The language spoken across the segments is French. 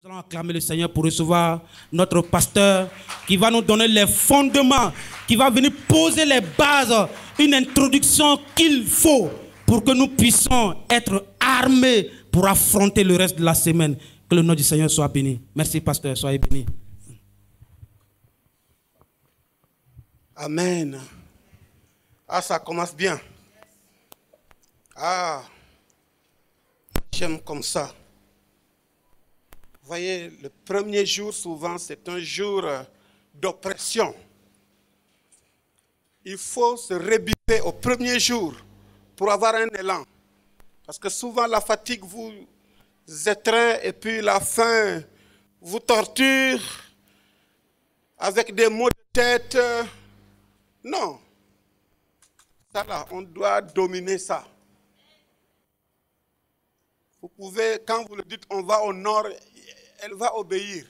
Nous allons acclamer le Seigneur pour recevoir notre pasteur qui va nous donner les fondements, qui va venir poser les bases, une introduction qu'il faut pour que nous puissions être armés pour affronter le reste de la semaine. Que le nom du Seigneur soit béni. Merci pasteur, soyez béni. Amen. Ah, ça commence bien. Ah, j'aime comme ça. Vous voyez, le premier jour, souvent, c'est un jour d'oppression. Il faut se rebiffer au premier jour pour avoir un élan. Parce que souvent, la fatigue vous étreint et puis la faim vous torture avec des maux de tête. Non. Ça là, on doit dominer ça. Vous pouvez, quand vous le dites, on va au nord, elle va obéir.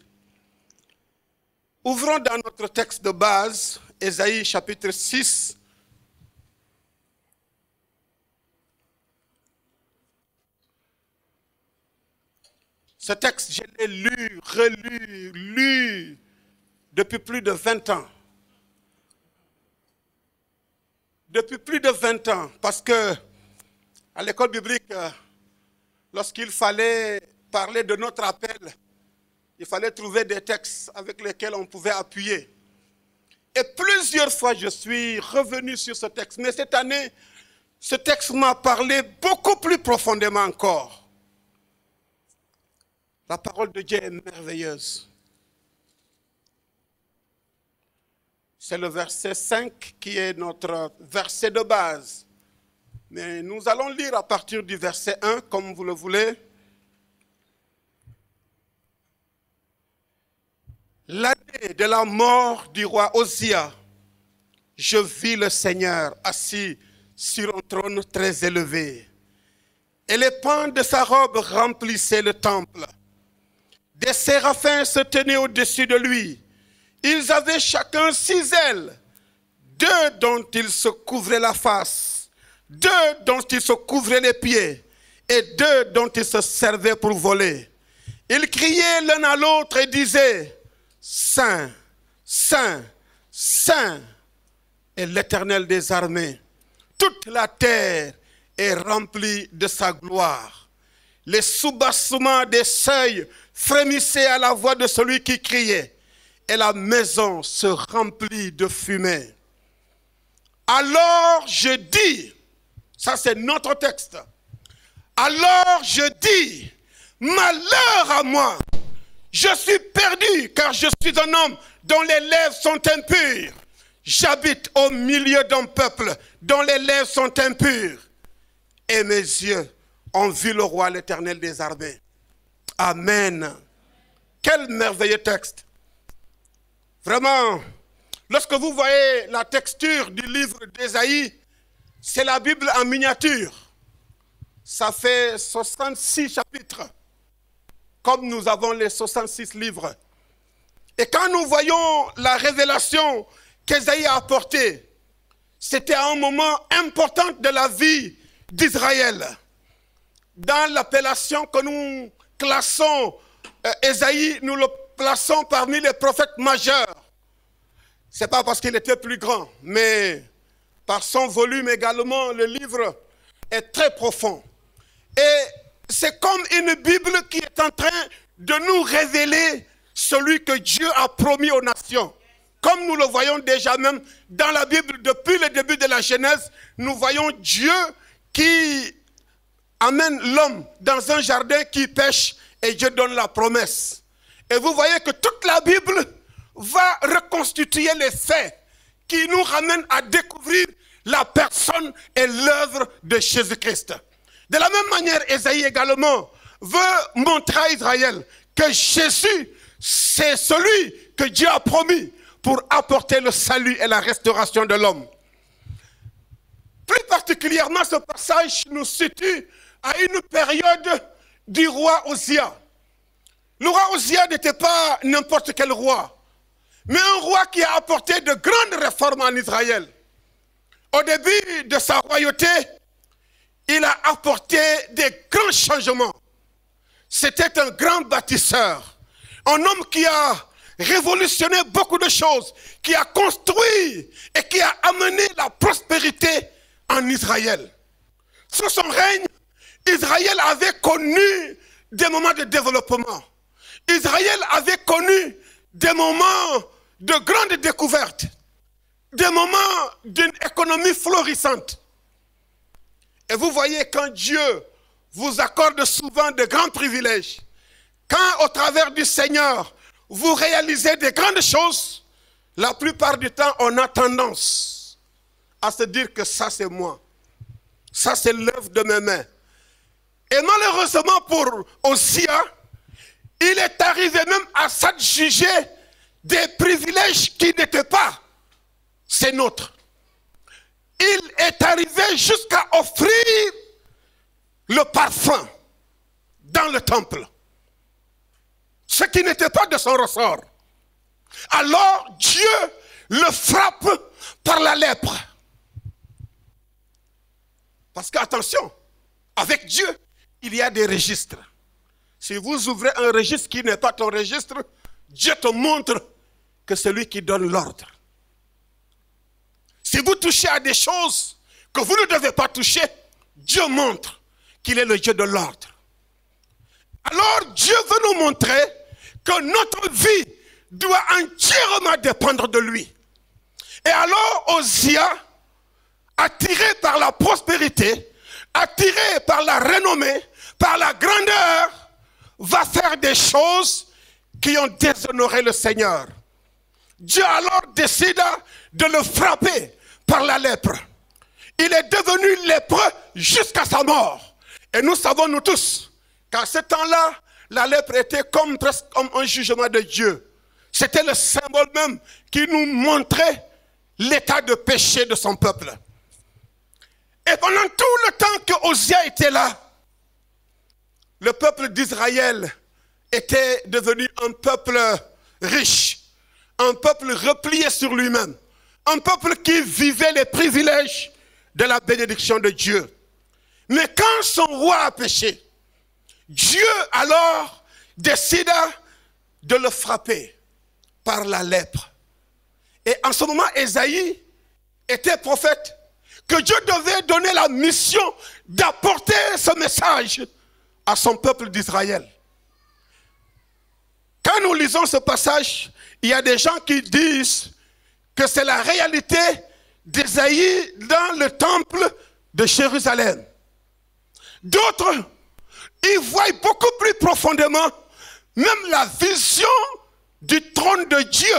Ouvrons dans notre texte de base, Ésaïe chapitre 6. Ce texte, je l'ai lu, relu, lu depuis plus de 20 ans. Depuis plus de 20 ans, parce que à l'école biblique, lorsqu'il fallait parler de notre appel, il fallait trouver des textes avec lesquels on pouvait appuyer. Et plusieurs fois, je suis revenu sur ce texte. Mais cette année, ce texte m'a parlé beaucoup plus profondément encore. La parole de Dieu est merveilleuse. C'est le verset 5 qui est notre verset de base. Mais nous allons lire à partir du verset 1, comme vous le voulez. L'année de la mort du roi Osia, je vis le Seigneur assis sur un trône très élevé. Et les pans de sa robe remplissaient le temple. Des séraphins se tenaient au-dessus de lui. Ils avaient chacun 6 ailes, 2 dont ils se couvraient la face, 2 dont ils se couvraient les pieds, et 2 dont ils se servaient pour voler. Ils criaient l'un à l'autre et disaient, Saint, Saint, Saint est l'Éternel des armées. Toute la terre est remplie de sa gloire. Les soubassements des seuils frémissaient à la voix de celui qui criait. Et la maison se remplit de fumée. Alors je dis, ça c'est notre texte, alors je dis, malheur à moi, je suis perdu car je suis un homme dont les lèvres sont impures. J'habite au milieu d'un peuple dont les lèvres sont impures. Et mes yeux ont vu le roi, l'Éternel des armées. Amen. Quel merveilleux texte. Vraiment, lorsque vous voyez la texture du livre d'Ésaïe, c'est la Bible en miniature. Ça fait 66 chapitres, comme nous avons les 66 livres. Et quand nous voyons la révélation qu'Ésaïe a apportée, c'était à un moment important de la vie d'Israël. Dans l'appellation que nous classons, Ésaïe, nous le plaçons parmi les prophètes majeurs. Ce n'est pas parce qu'il était plus grand, mais par son volume également, le livre est très profond. Et c'est comme une Bible qui est en train de nous révéler celui que Dieu a promis aux nations. Comme nous le voyons déjà même dans la Bible, depuis le début de la Genèse, nous voyons Dieu qui amène l'homme dans un jardin qui pêche et Dieu donne la promesse. Et vous voyez que toute la Bible va reconstituer les faits qui nous ramènent à découvrir la personne et l'œuvre de Jésus-Christ. De la même manière, Ésaïe également veut montrer à Israël que Jésus, c'est celui que Dieu a promis pour apporter le salut et la restauration de l'homme. Plus particulièrement, ce passage nous situe à une période du roi Osia. Le roi Osia n'était pas n'importe quel roi, mais un roi qui a apporté de grandes réformes en Israël. Au début de sa royauté, il a apporté des grands changements. C'était un grand bâtisseur. Un homme qui a révolutionné beaucoup de choses, qui a construit et qui a amené la prospérité en Israël. Sous son règne, Israël avait connu des moments de développement. Israël avait connu des moments de grandes découvertes, des moments d'une économie florissante. Et vous voyez, quand Dieu vous accorde souvent de grands privilèges, quand au travers du Seigneur, vous réalisez des grandes choses, la plupart du temps, on a tendance à se dire que ça c'est moi. Ça c'est l'œuvre de mes mains. Et malheureusement pour Ossia, il est arrivé même à s'adjuger des privilèges qui n'étaient pas ces nôtres. Il est arrivé jusqu'à offrir le parfum dans le temple, ce qui n'était pas de son ressort. Alors Dieu le frappe par la lèpre. Parce qu'attention, avec Dieu, il y a des registres. Si vous ouvrez un registre qui n'est pas ton registre, Dieu te montre que c'est lui qui donne l'ordre. Si vous touchez à des choses que vous ne devez pas toucher, Dieu montre qu'il est le Dieu de l'ordre. Alors Dieu veut nous montrer que notre vie doit entièrement dépendre de lui. Et alors Ossia, attiré par la prospérité, attiré par la renommée, par la grandeur, va faire des choses qui ont déshonoré le Seigneur. Dieu alors décida de le frapper par la lèpre. Il est devenu lépreux jusqu'à sa mort. Et nous savons, nous tous, qu'à ce temps-là, la lèpre était presque comme un jugement de Dieu. C'était le symbole même qui nous montrait l'état de péché de son peuple. Et pendant tout le temps que Ossia était là, le peuple d'Israël était devenu un peuple riche, un peuple replié sur lui-même, un peuple qui vivait les privilèges de la bénédiction de Dieu. Mais quand son roi a péché, Dieu alors décida de le frapper par la lèpre. Et en ce moment, Ésaïe était prophète, que Dieu devait donner la mission d'apporter ce message à son peuple d'Israël. Quand nous lisons ce passage, il y a des gens qui disent que c'est la réalité d'Ésaïe dans le temple de Jérusalem. D'autres, ils voient beaucoup plus profondément même la vision du trône de Dieu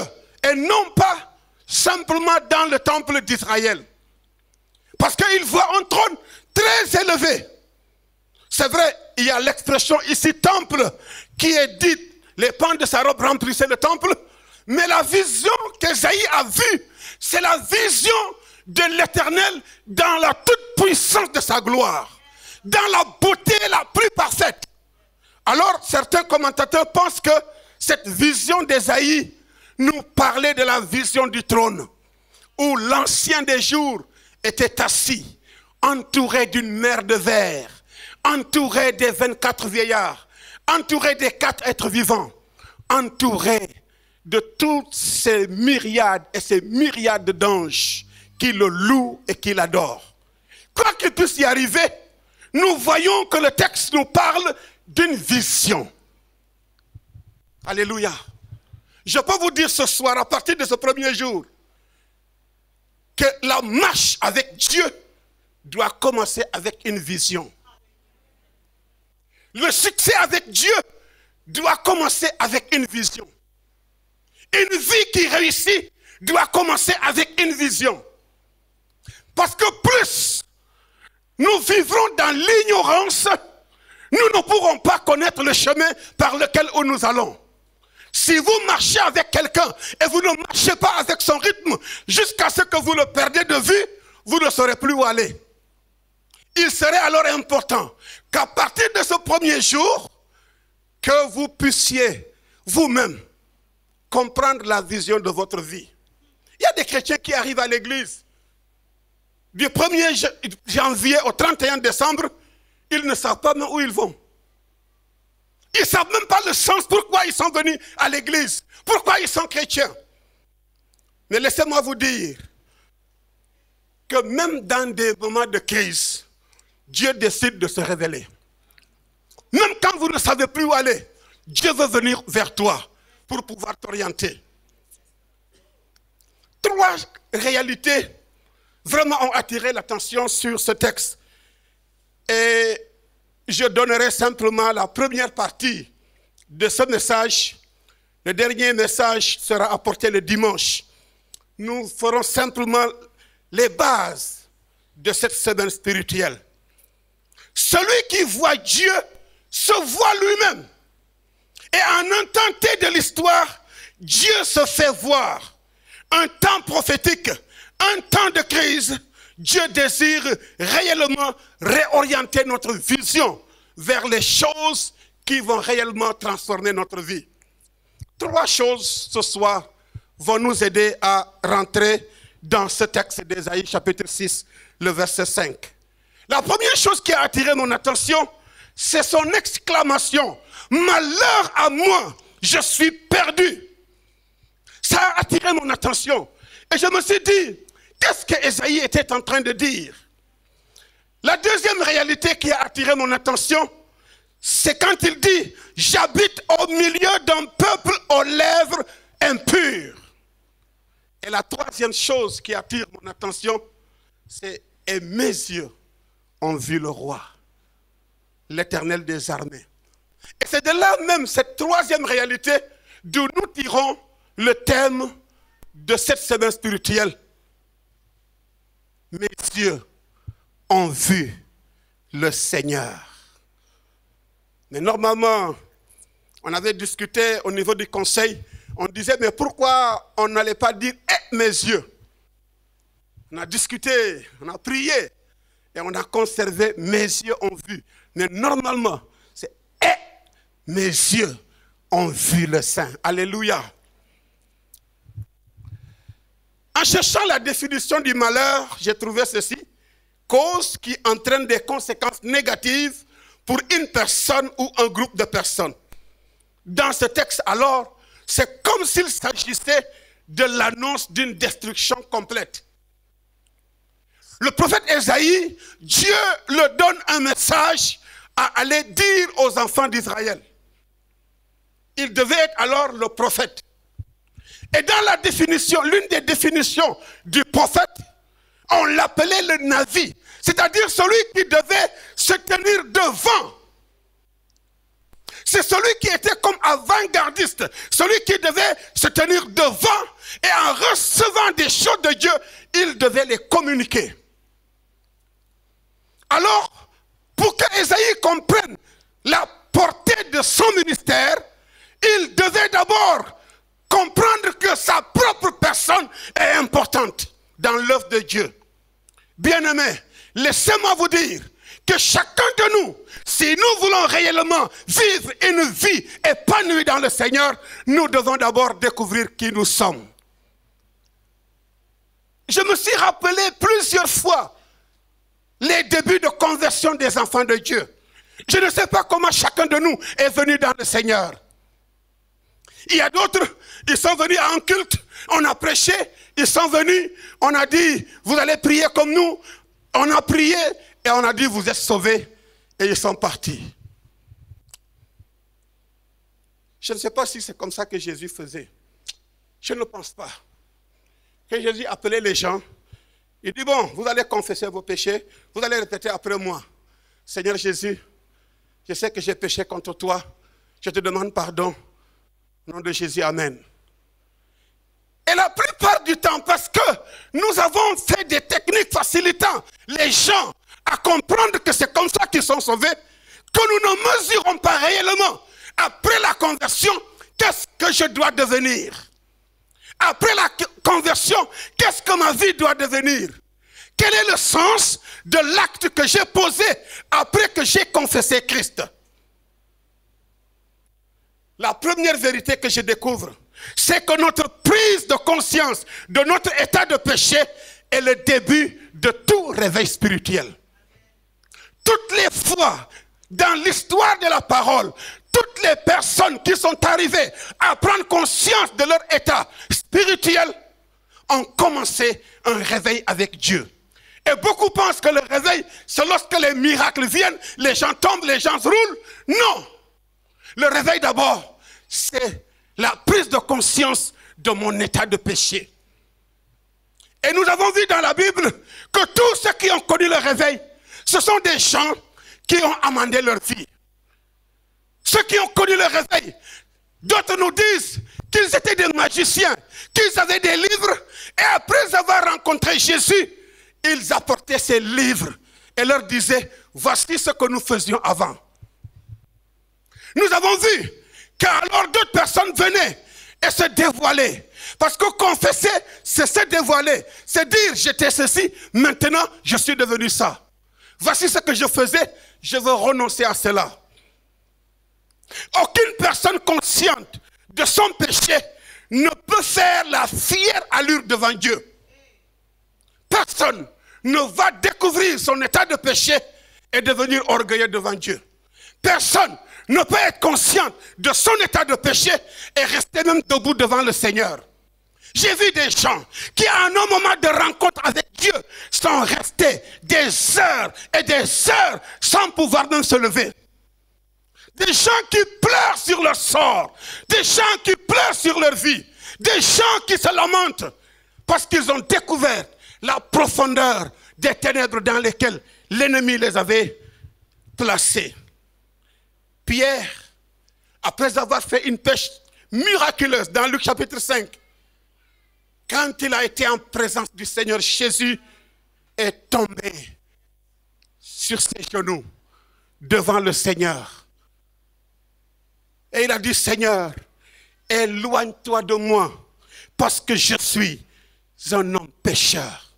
et non pas simplement dans le temple d'Israël. Parce qu'ils voient un trône très élevé. C'est vrai, il y a l'expression ici temple qui est dite, les pans de sa robe remplissaient le temple, mais la vision qu'Ésaïe a vue, c'est la vision de l'Éternel dans la toute puissance de sa gloire, dans la beauté la plus parfaite. Alors certains commentateurs pensent que cette vision d'Ésaïe nous parlait de la vision du trône, où l'ancien des jours était assis, entouré d'une mer de verre, entouré des 24 vieillards, entouré des 4 êtres vivants, entouré de toutes ces myriades et ces myriades d'anges qui le louent et qui l'adorent. Quoi qu'il puisse y arriver, nous voyons que le texte nous parle d'une vision. Alléluia. Je peux vous dire ce soir, à partir de ce premier jour, que la marche avec Dieu doit commencer avec une vision. Le succès avec Dieu doit commencer avec une vision. Une vie qui réussit doit commencer avec une vision. Parce que plus nous vivrons dans l'ignorance, nous ne pourrons pas connaître le chemin par lequel nous allons. Si vous marchez avec quelqu'un et vous ne marchez pas avec son rythme jusqu'à ce que vous le perdez de vue, vous ne saurez plus où aller. Il serait alors important qu'à partir de ce premier jour, que vous puissiez vous-même comprendre la vision de votre vie. Il y a des chrétiens qui arrivent à l'église du 1er janvier au 31 décembre, ils ne savent pas où ils vont. Ils ne savent même pas le sens, pourquoi ils sont venus à l'église, pourquoi ils sont chrétiens. Mais laissez-moi vous dire que même dans des moments de crise, Dieu décide de se révéler. Même quand vous ne savez plus où aller, Dieu veut venir vers toi pour pouvoir t'orienter. 3 réalités vraiment ont attiré l'attention sur ce texte. Et je donnerai simplement la première partie de ce message. Le dernier message sera apporté le dimanche. Nous ferons simplement les bases de cette semaine spirituelle. Celui qui voit Dieu se voit lui-même. Et en un temps T de l'histoire, Dieu se fait voir. Un temps prophétique, un temps de crise, Dieu désire réellement réorienter notre vision vers les choses qui vont réellement transformer notre vie. 3 choses ce soir vont nous aider à rentrer dans ce texte d'Ésaïe chapitre 6, le verset 5. La première chose qui a attiré mon attention, c'est son exclamation. « Malheur à moi, je suis perdu ». Ça a attiré mon attention. Et je me suis dit, qu'est-ce que Ésaïe était en train de dire? La deuxième réalité qui a attiré mon attention, c'est quand il dit « J'habite au milieu d'un peuple aux lèvres impures ». Et la troisième chose qui attire mon attention, c'est « Et mes yeux ont vu le roi, l'Éternel des armées ». Et c'est de là même, cette troisième réalité, d'où nous tirons le thème de cette semaine spirituelle. Mes yeux ont vu le Seigneur. Mais normalement, on avait discuté au niveau du conseil, on disait, mais pourquoi on n'allait pas dire « mes yeux ». On a discuté, on a prié, et on a conservé « mes yeux ont vu ». Mais normalement, c'est « mes yeux ont vu le Saint ». Alléluia. En cherchant la définition du malheur, j'ai trouvé ceci. Cause qui entraîne des conséquences négatives pour une personne ou un groupe de personnes. Dans ce texte, alors, c'est comme s'il s'agissait de l'annonce d'une destruction complète. Le prophète Ésaïe, Dieu le donne un message à aller dire aux enfants d'Israël. Il devait être alors le prophète. Et dans la définition, l'une des définitions du prophète, on l'appelait le Navi, c'est-à-dire celui qui devait se tenir devant. C'est celui qui était comme avant-gardiste, celui qui devait se tenir devant et en recevant des choses de Dieu, il devait les communiquer. Alors, pour que Ésaïe comprenne la portée de son ministère, il devait d'abord comprendre que sa propre personne est importante dans l'œuvre de Dieu. Bien-aimés, laissez-moi vous dire que chacun de nous, si nous voulons réellement vivre une vie épanouie dans le Seigneur, nous devons d'abord découvrir qui nous sommes. Je me suis rappelé plusieurs fois les débuts de conversion des enfants de Dieu. Je ne sais pas comment chacun de nous est venu dans le Seigneur. Il y a d'autres, ils sont venus à un culte, on a prêché, ils sont venus, on a dit, vous allez prier comme nous. On a prié et on a dit, vous êtes sauvés. Et ils sont partis. Je ne sais pas si c'est comme ça que Jésus faisait. Je ne pense pas. Que Jésus appelait les gens, il dit, bon, vous allez confesser vos péchés, vous allez répéter après moi. Seigneur Jésus, je sais que j'ai péché contre toi, je te demande pardon. Au nom de Jésus, amen. Et la plupart du temps, parce que nous avons fait des techniques facilitant les gens à comprendre que c'est comme ça qu'ils sont sauvés, que nous ne mesurons pas réellement, après la conversion, qu'est-ce que je dois devenir? Après la conversion, qu'est-ce que ma vie doit devenir? Quel est le sens de l'acte que j'ai posé après que j'ai confessé Christ? La première vérité que je découvre, c'est que notre prise de conscience de notre état de péché est le début de tout réveil spirituel. Toutes les fois dans l'histoire de la parole, toutes les personnes qui sont arrivées à prendre conscience de leur état spirituel ont commencé un réveil avec Dieu. Et beaucoup pensent que le réveil, c'est lorsque les miracles viennent, les gens tombent, les gens se roulent. Non! Le réveil d'abord, c'est la prise de conscience de mon état de péché. Et nous avons vu dans la Bible que tous ceux qui ont connu le réveil, ce sont des gens qui ont amendé leur vie. Ceux qui ont connu le réveil, d'autres nous disent qu'ils étaient des magiciens, qu'ils avaient des livres, et après avoir rencontré Jésus, ils apportaient ces livres et leur disaient, voici ce que nous faisions avant. Nous avons vu qu'alors d'autres personnes venaient et se dévoilaient. Parce que confesser, c'est se dévoiler. C'est dire, j'étais ceci, maintenant je suis devenu ça. Voici ce que je faisais, je veux renoncer à cela. Aucune personne consciente de son péché ne peut faire la fière allure devant Dieu. Personne ne va découvrir son état de péché et devenir orgueilleux devant Dieu. Personne ne peut être conscient de son état de péché et rester même debout devant le Seigneur. J'ai vu des gens qui, à un moment de rencontre avec Dieu, sont restés des heures et des heures sans pouvoir même se lever. Des gens qui pleurent sur leur sort, des gens qui pleurent sur leur vie, des gens qui se lamentent parce qu'ils ont découvert la profondeur des ténèbres dans lesquelles l'ennemi les avait placés. Pierre, après avoir fait une pêche miraculeuse dans Luc chapitre 5, quand il a été en présence du Seigneur, Jésus est tombé sur ses genoux devant le Seigneur. Et il a dit, Seigneur, éloigne-toi de moi parce que je suis un homme pécheur.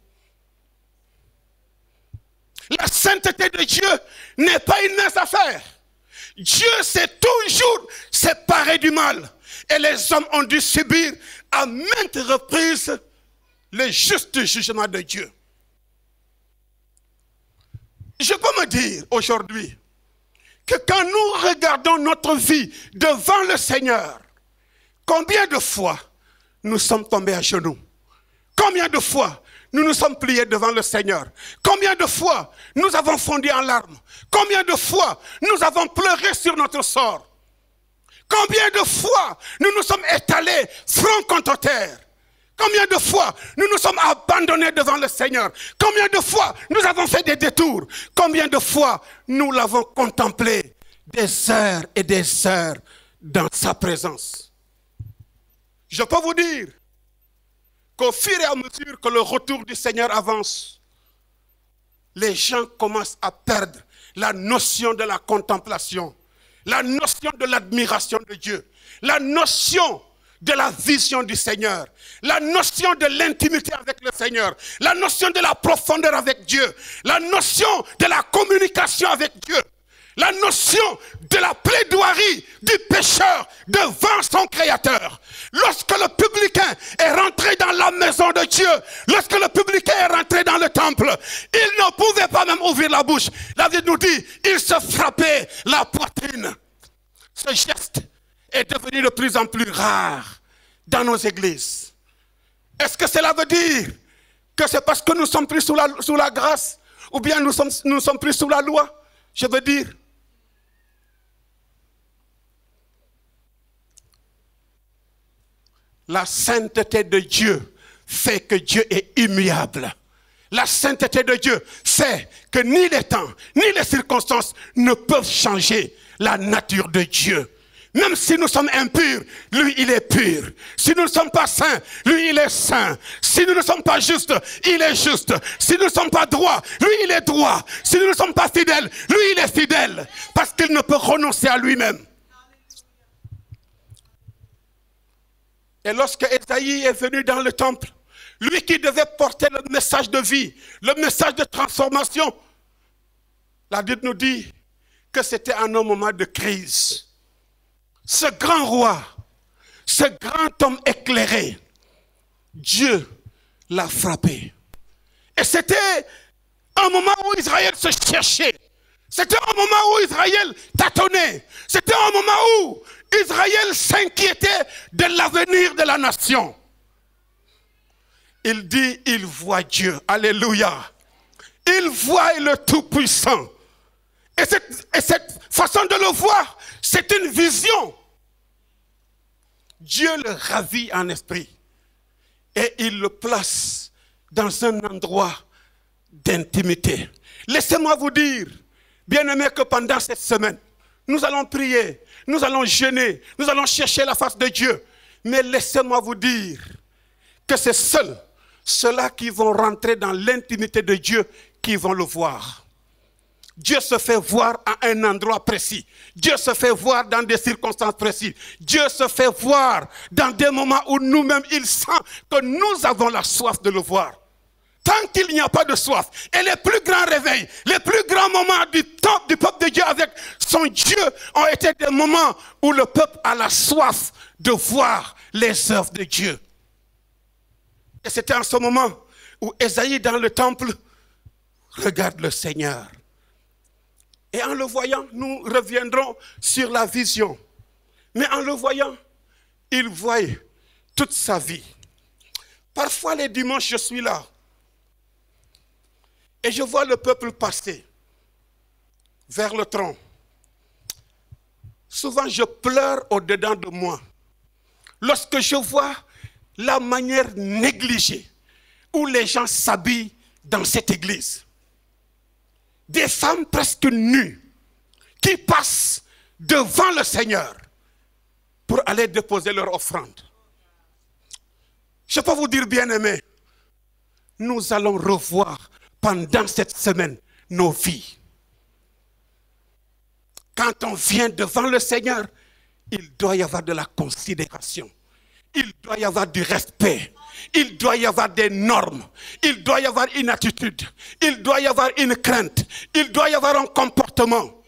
La sainteté de Dieu n'est pas une mince affaire. Dieu s'est toujours séparé du mal. Et les hommes ont dû subir à maintes reprises le juste jugement de Dieu. Je peux me dire aujourd'hui que quand nous regardons notre vie devant le Seigneur, combien de fois nous sommes tombés à genoux? Combien de fois nous nous sommes pliés devant le Seigneur? Combien de fois nous avons fondu en larmes? Combien de fois nous avons pleuré sur notre sort? Combien de fois nous nous sommes étalés front contre terre? Combien de fois nous nous sommes abandonnés devant le Seigneur? Combien de fois nous avons fait des détours? Combien de fois nous l'avons contemplé des heures et des heures dans sa présence? Je peux vous dire qu'au fur et à mesure que le retour du Seigneur avance, les gens commencent à perdre la notion de la contemplation, la notion de l'admiration de Dieu, la notion de la vision du Seigneur, la notion de l'intimité avec le Seigneur, la notion de la profondeur avec Dieu, la notion de la communication avec Dieu, la notion de la plaidoirie du pécheur devant son Créateur. Lorsque le publicain est rentré dans la maison de Dieu, lorsque le publicain est rentré dans le temple, il ne pouvait pas même ouvrir la bouche. La Bible nous dit, il se frappait la poitrine. Ce geste est devenu de plus en plus rare dans nos églises. Est-ce que cela veut dire que c'est parce que nous sommes pris sous la grâce ou bien nous sommes pris sous la loi? Je veux dire, la sainteté de Dieu fait que Dieu est immuable. La sainteté de Dieu fait que ni les temps, ni les circonstances ne peuvent changer la nature de Dieu. Même si nous sommes impurs, lui il est pur. Si nous ne sommes pas saints, lui il est saint. Si nous ne sommes pas justes, il est juste. Si nous ne sommes pas droits, lui il est droit. Si nous ne sommes pas fidèles, lui il est fidèle. Parce qu'il ne peut renoncer à lui-même. Et lorsque Ésaïe est venu dans le temple, lui qui devait porter le message de vie, le message de transformation, la Bible nous dit que c'était un moment de crise. Ce grand roi, ce grand homme éclairé, Dieu l'a frappé. Et c'était un moment où Israël se cherchait. C'était un moment où Israël tâtonnait. C'était un moment où Israël s'inquiétait de l'avenir de la nation. Il dit, il voit Dieu. Alléluia. Il voit le Tout-Puissant. Et cette façon de le voir, c'est une vision. Dieu le ravit en esprit. Et il le place dans un endroit d'intimité. Laissez-moi vous dire, bien-aimés, que pendant cette semaine, nous allons prier, nous allons jeûner, nous allons chercher la face de Dieu. Mais laissez-moi vous dire que c'est seuls ceux-là qui vont rentrer dans l'intimité de Dieu qui vont le voir. Dieu se fait voir à un endroit précis. Dieu se fait voir dans des circonstances précises. Dieu se fait voir dans des moments où nous-mêmes, il sent que nous avons la soif de le voir. Tant qu'il n'y a pas de soif, et les plus grands réveils, les plus grands moments du peuple de Dieu avec son Dieu ont été des moments où le peuple a la soif de voir les œuvres de Dieu. Et c'était en ce moment où Ésaïe dans le temple regarde le Seigneur. Et en le voyant, nous reviendrons sur la vision. Mais en le voyant, il voit toute sa vie. Parfois les dimanches, je suis là. Et je vois le peuple passer vers le tronc. Souvent, je pleure au-dedans de moi. Lorsque je vois la manière négligée où les gens s'habillent dans cette église. Des femmes presque nues qui passent devant le Seigneur pour aller déposer leur offrande. Je peux vous dire, bien-aimés, nous allons revoir pendant cette semaine nos vies. Quand on vient devant le Seigneur, il doit y avoir de la considération. Il doit y avoir du respect. Il doit y avoir des normes. Il doit y avoir une attitude. Il doit y avoir une crainte. Il doit y avoir un comportement.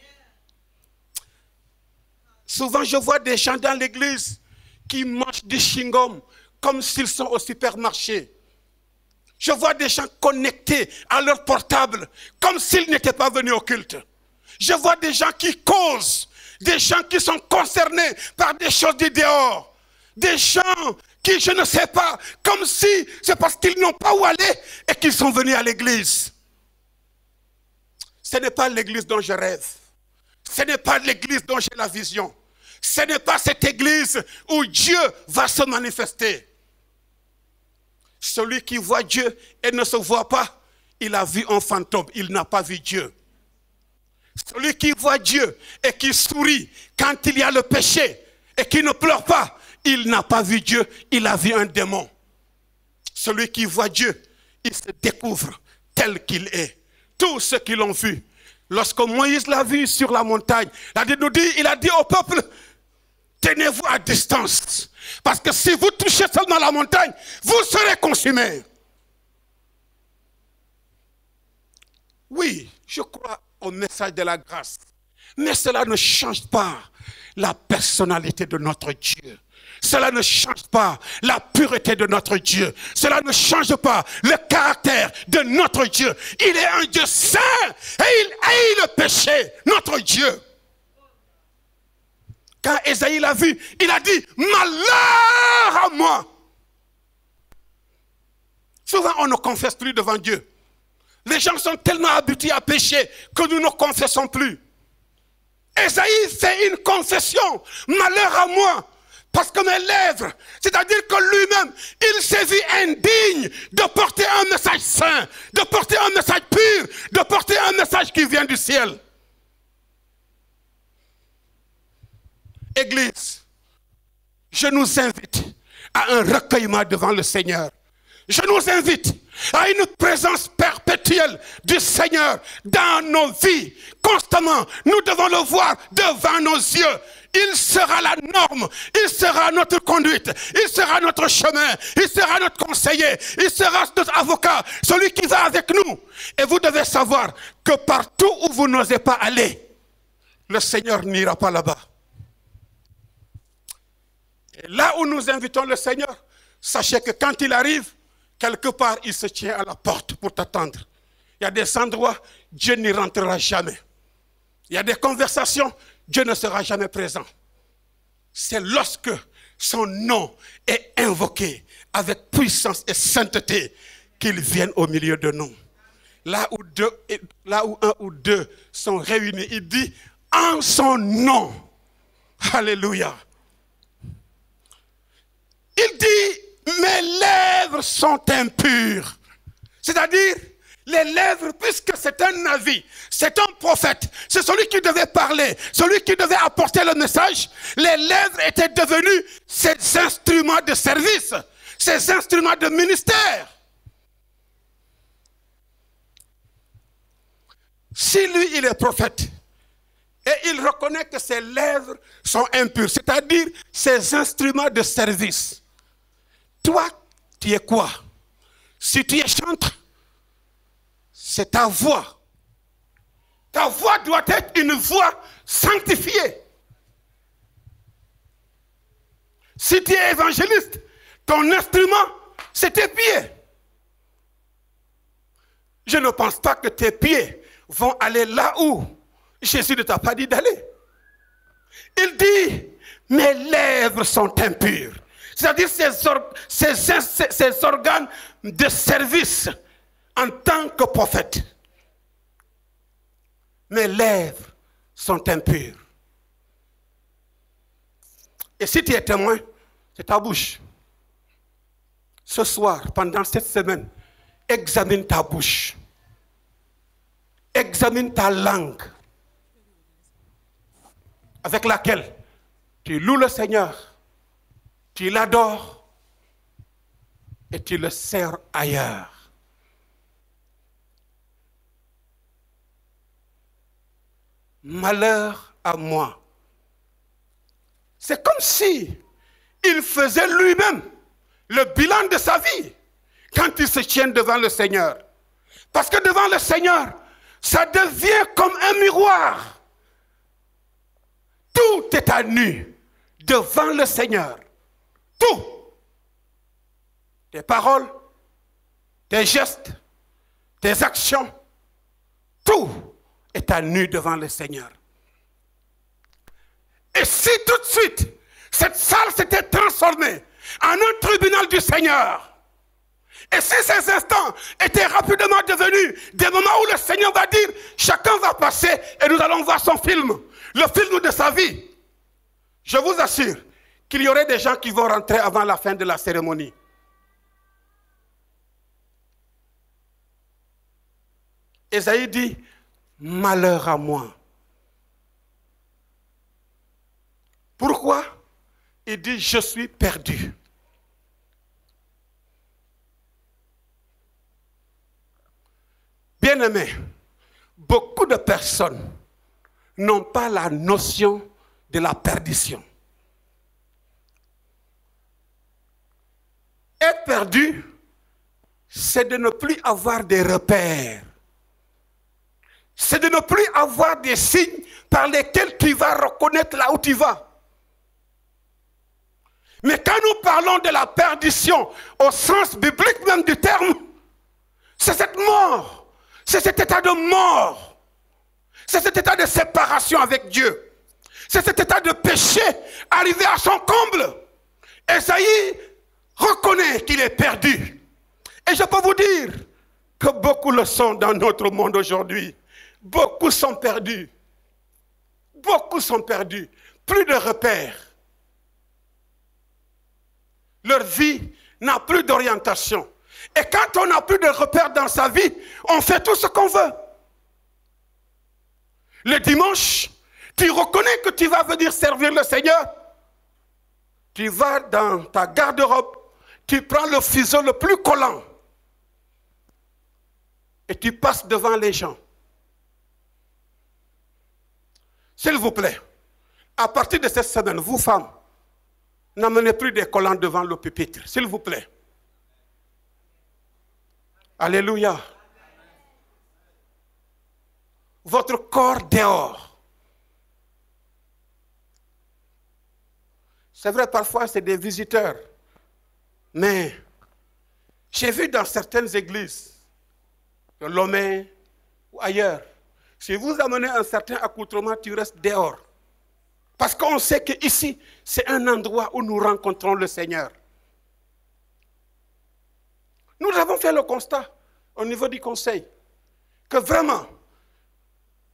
Souvent, je vois des gens dans l'église qui mangent du chewing-gum comme s'ils sont au supermarché. Je vois des gens connectés à leur portable comme s'ils n'étaient pas venus au culte. Je vois des gens qui causent, des gens qui sont concernés par des choses du dehors. Des gens qui, je ne sais pas, comme si c'est parce qu'ils n'ont pas où aller et qu'ils sont venus à l'église. Ce n'est pas l'église dont je rêve. Ce n'est pas l'église dont j'ai la vision. Ce n'est pas cette église où Dieu va se manifester. Celui qui voit Dieu et ne se voit pas, il a vu un fantôme, il n'a pas vu Dieu. Celui qui voit Dieu et qui sourit quand il y a le péché et qui ne pleure pas, il n'a pas vu Dieu, il a vu un démon. Celui qui voit Dieu, il se découvre tel qu'il est. Tous ceux qui l'ont vu, lorsque Moïse l'a vu sur la montagne, il a dit au peuple, tenez-vous à distance. Parce que si vous touchez seulement la montagne, vous serez consumés. Oui, je crois au message de la grâce. Mais cela ne change pas la personnalité de notre Dieu. Cela ne change pas la pureté de notre Dieu. Cela ne change pas le caractère de notre Dieu. Il est un Dieu saint et il haït le péché, notre Dieu. Quand Ésaïe l'a vu, il a dit, malheur à moi. Souvent on ne confesse plus devant Dieu. Les gens sont tellement habitués à pécher que nous ne confessons plus. Ésaïe fait une confession, malheur à moi. Parce que mes lèvres, c'est-à-dire que lui-même, il s'est vu indigne de porter un message saint, de porter un message pur, de porter un message qui vient du ciel. Église, je nous invite à un recueillement devant le Seigneur. Je nous invite à une présence perpétuelle du Seigneur dans nos vies. Constamment, nous devons le voir devant nos yeux. Il sera la norme, il sera notre conduite, il sera notre chemin, il sera notre conseiller, il sera notre avocat, celui qui va avec nous. Et vous devez savoir que partout où vous n'osez pas aller, le Seigneur n'ira pas là-bas. Et là où nous invitons le Seigneur, sachez que quand il arrive, quelque part, il se tient à la porte pour t'attendre. Il y a des endroits, Dieu n'y rentrera jamais. Il y a des conversations, Dieu ne sera jamais présent. C'est lorsque son nom est invoqué avec puissance et sainteté qu'il vienne au milieu de nous. Là où un ou deux sont réunis, il dit en son nom. Alléluia. Il dit mes lèvres sont impures. C'est-à-dire les lèvres, puisque c'est un avis, c'est un prophète, c'est celui qui devait parler, celui qui devait apporter le message, les lèvres étaient devenues ces instruments de service, ces instruments de ministère. Si lui, il est prophète, et il reconnaît que ses lèvres sont impures, c'est-à-dire ses instruments de service, toi, tu es quoi? Si tu es chanteur, c'est ta voix. Ta voix doit être une voix sanctifiée. Si tu es évangéliste, ton instrument, c'est tes pieds. Je ne pense pas que tes pieds vont aller là où Jésus ne t'a pas dit d'aller. Il dit, mes lèvres sont impures. C'est-à-dire ces organes de service en tant que prophète. Mes lèvres sont impures. Et si tu es témoin, c'est ta bouche. Ce soir, pendant cette semaine, examine ta bouche. Examine ta langue avec laquelle tu loues le Seigneur, tu l'adores et tu le sers ailleurs. Malheur à moi. C'est comme si il faisait lui-même le bilan de sa vie quand il se tient devant le Seigneur. Parce que devant le Seigneur, ça devient comme un miroir. Tout est à nu devant le Seigneur. Tout. Tes paroles, tes gestes, tes actions, tout est à nu devant le Seigneur. Et si tout de suite, cette salle s'était transformée en un tribunal du Seigneur, et si ces instants étaient rapidement devenus des moments où le Seigneur va dire, chacun va passer et nous allons voir son film, le film de sa vie, je vous assure qu'il y aurait des gens qui vont rentrer avant la fin de la cérémonie. Ésaïe dit, malheur à moi. Pourquoi? Il dit, je suis perdu. Bien-aimés, beaucoup de personnes n'ont pas la notion de la perdition. Être perdu, c'est de ne plus avoir des repères. C'est de ne plus avoir des signes par lesquels tu vas reconnaître là où tu vas. Mais quand nous parlons de la perdition, au sens biblique même du terme, c'est cette mort, c'est cet état de mort, c'est cet état de séparation avec Dieu, c'est cet état de péché arrivé à son comble. Ésaïe reconnaît qu'il est perdu. Et je peux vous dire que beaucoup le sont dans notre monde aujourd'hui. Beaucoup sont perdus. Beaucoup sont perdus. Plus de repères. Leur vie n'a plus d'orientation. Et quand on n'a plus de repères dans sa vie, on fait tout ce qu'on veut. Le dimanche, tu reconnais que tu vas venir servir le Seigneur. Tu vas dans ta garde-robe, tu prends le fuseau le plus collant et tu passes devant les gens. S'il vous plaît, à partir de cette semaine, vous femmes, n'amenez plus des collants devant le pupitre, s'il vous plaît. Alléluia. Votre corps dehors. C'est vrai, parfois, c'est des visiteurs. Mais j'ai vu dans certaines églises, de Lomé ou ailleurs, Si vous amenez un certain accoutrement, tu restes dehors. Parce qu'on sait qu'ici, c'est un endroit où nous rencontrons le Seigneur. Nous avons fait le constat au niveau du conseil que vraiment,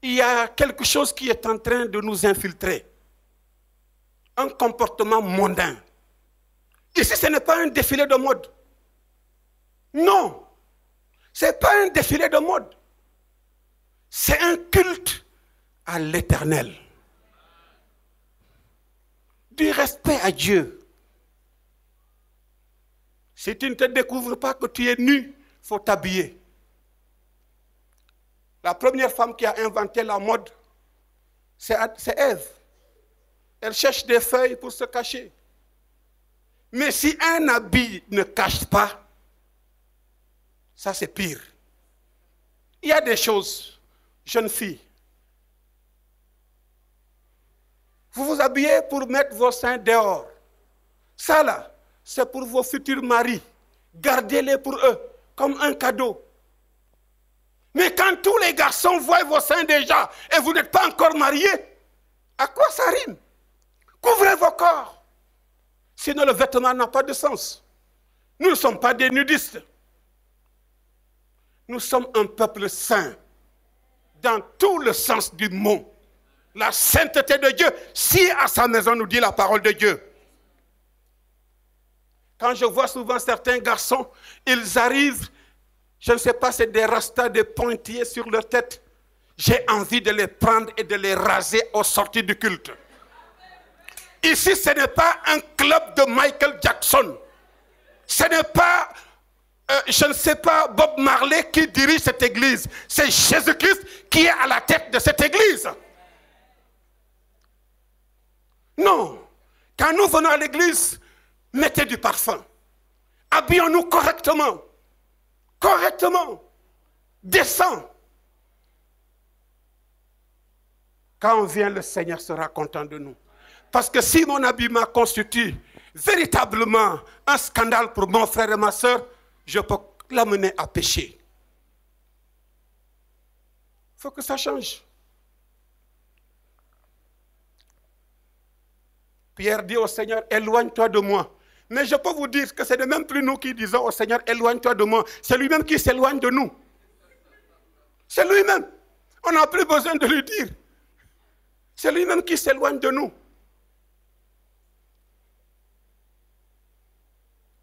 il y a quelque chose qui est en train de nous infiltrer. Un comportement mondain. Ici, ce n'est pas un défilé de mode. Non, ce n'est pas un défilé de mode. C'est un culte à l'Éternel. Du respect à Dieu. Si tu ne te découvres pas que tu es nu, il faut t'habiller. La première femme qui a inventé la mode, c'est Ève. Elle cherche des feuilles pour se cacher. Mais si un habit ne cache pas, ça c'est pire. Il y a des choses, jeunes filles. Vous vous habillez pour mettre vos seins dehors. Ça là, c'est pour vos futurs maris. Gardez-les pour eux, comme un cadeau. Mais quand tous les garçons voient vos seins déjà, et vous n'êtes pas encore mariés, à quoi ça rime? Couvrez vos corps. Sinon le vêtement n'a pas de sens. Nous ne sommes pas des nudistes. Nous sommes un peuple saint, dans tout le sens du mot. La sainteté de Dieu, si à sa maison nous dit la parole de Dieu. Quand je vois souvent certains garçons, ils arrivent, je ne sais pas, c'est des rastas, des pointillés sur leur tête. J'ai envie de les prendre et de les raser aux sorties du culte. Ici, ce n'est pas un club de Michael Jackson. Ce n'est pas, je ne sais pas, Bob Marley qui dirige cette église. C'est Jésus-Christ qui est à la tête de cette église. Non. Quand nous venons à l'église, mettez du parfum. Habillons-nous correctement. Correctement. Décent. Quand on vient, le Seigneur sera content de nous. Parce que si mon habillement constitue véritablement un scandale pour mon frère et ma soeur, je peux l'amener à pécher. Il faut que ça change. Pierre dit au Seigneur, éloigne-toi de moi. Mais je peux vous dire que ce n'est même plus nous qui disons au Seigneur, éloigne-toi de moi. C'est lui-même qui s'éloigne de nous. C'est lui-même. On n'a plus besoin de lui dire. C'est lui-même qui s'éloigne de nous.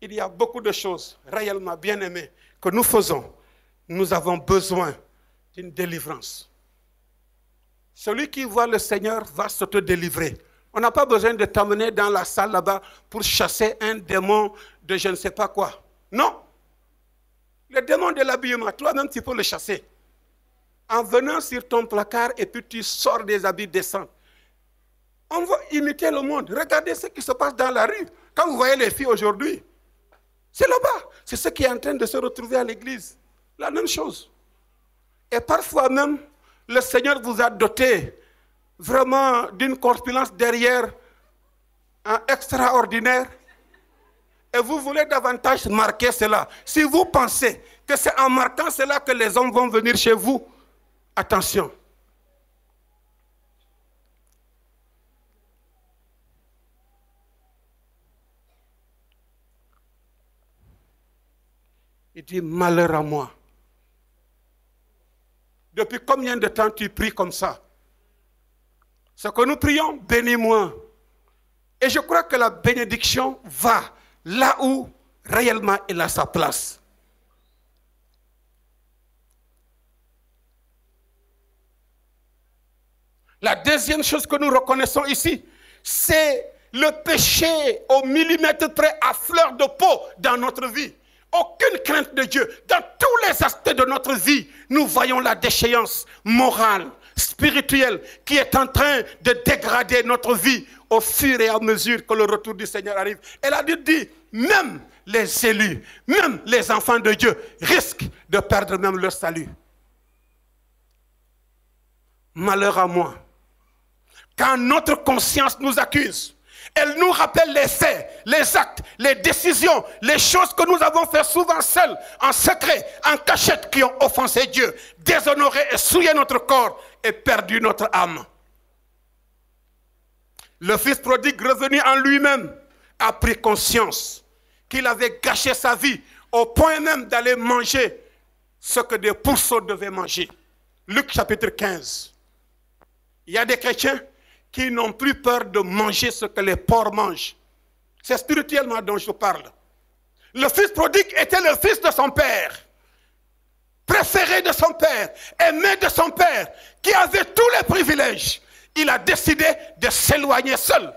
Il y a beaucoup de choses réellement bien-aimées que nous faisons. Nous avons besoin d'une délivrance. Celui qui voit le Seigneur va se te délivrer. On n'a pas besoin de t'amener dans la salle là-bas pour chasser un démon de je ne sais pas quoi. Non. Le démon de l'habillement, toi-même tu peux le chasser. En venant sur ton placard et puis tu sors des habits décents. On va imiter le monde. Regardez ce qui se passe dans la rue. Quand vous voyez les filles aujourd'hui, c'est là-bas. C'est ce qui est en train de se retrouver à l'église. La même chose. Et parfois même, le Seigneur vous a doté vraiment d'une corpulence derrière extraordinaire. Et vous voulez davantage marquer cela. Si vous pensez que c'est en marquant cela que les hommes vont venir chez vous, attention. Il dit, malheur à moi. Depuis combien de temps tu pries comme ça? Ce que nous prions, bénis-moi. Et je crois que la bénédiction va là où réellement elle a sa place. La deuxième chose que nous reconnaissons ici, c'est le péché au millimètre près, à fleur de peau dans notre vie. Aucune crainte de Dieu. Dans tous les aspects de notre vie, nous voyons la déchéance morale, spirituelle, qui est en train de dégrader notre vie au fur et à mesure que le retour du Seigneur arrive. Elle a dit, même les élus, même les enfants de Dieu risquent de perdre même leur salut. Malheur à moi. Quand notre conscience nous accuse, elle nous rappelle les faits, les actes les décisions, les choses que nous avons fait souvent seuls, en secret, en cachette, qui ont offensé Dieu, déshonoré et souillé notre corps et perdu notre âme. Le fils prodigue revenu en lui-même a pris conscience qu'il avait gâché sa vie au point même d'aller manger ce que des pourceaux devaient manger. Luc chapitre 15. Il y a des chrétiens qui n'ont plus peur de manger ce que les porcs mangent. C'est spirituellement dont je parle. Le fils prodigue était le fils de son père, préféré de son père, aimé de son père, qui avait tous les privilèges. Il a décidé de s'éloigner seul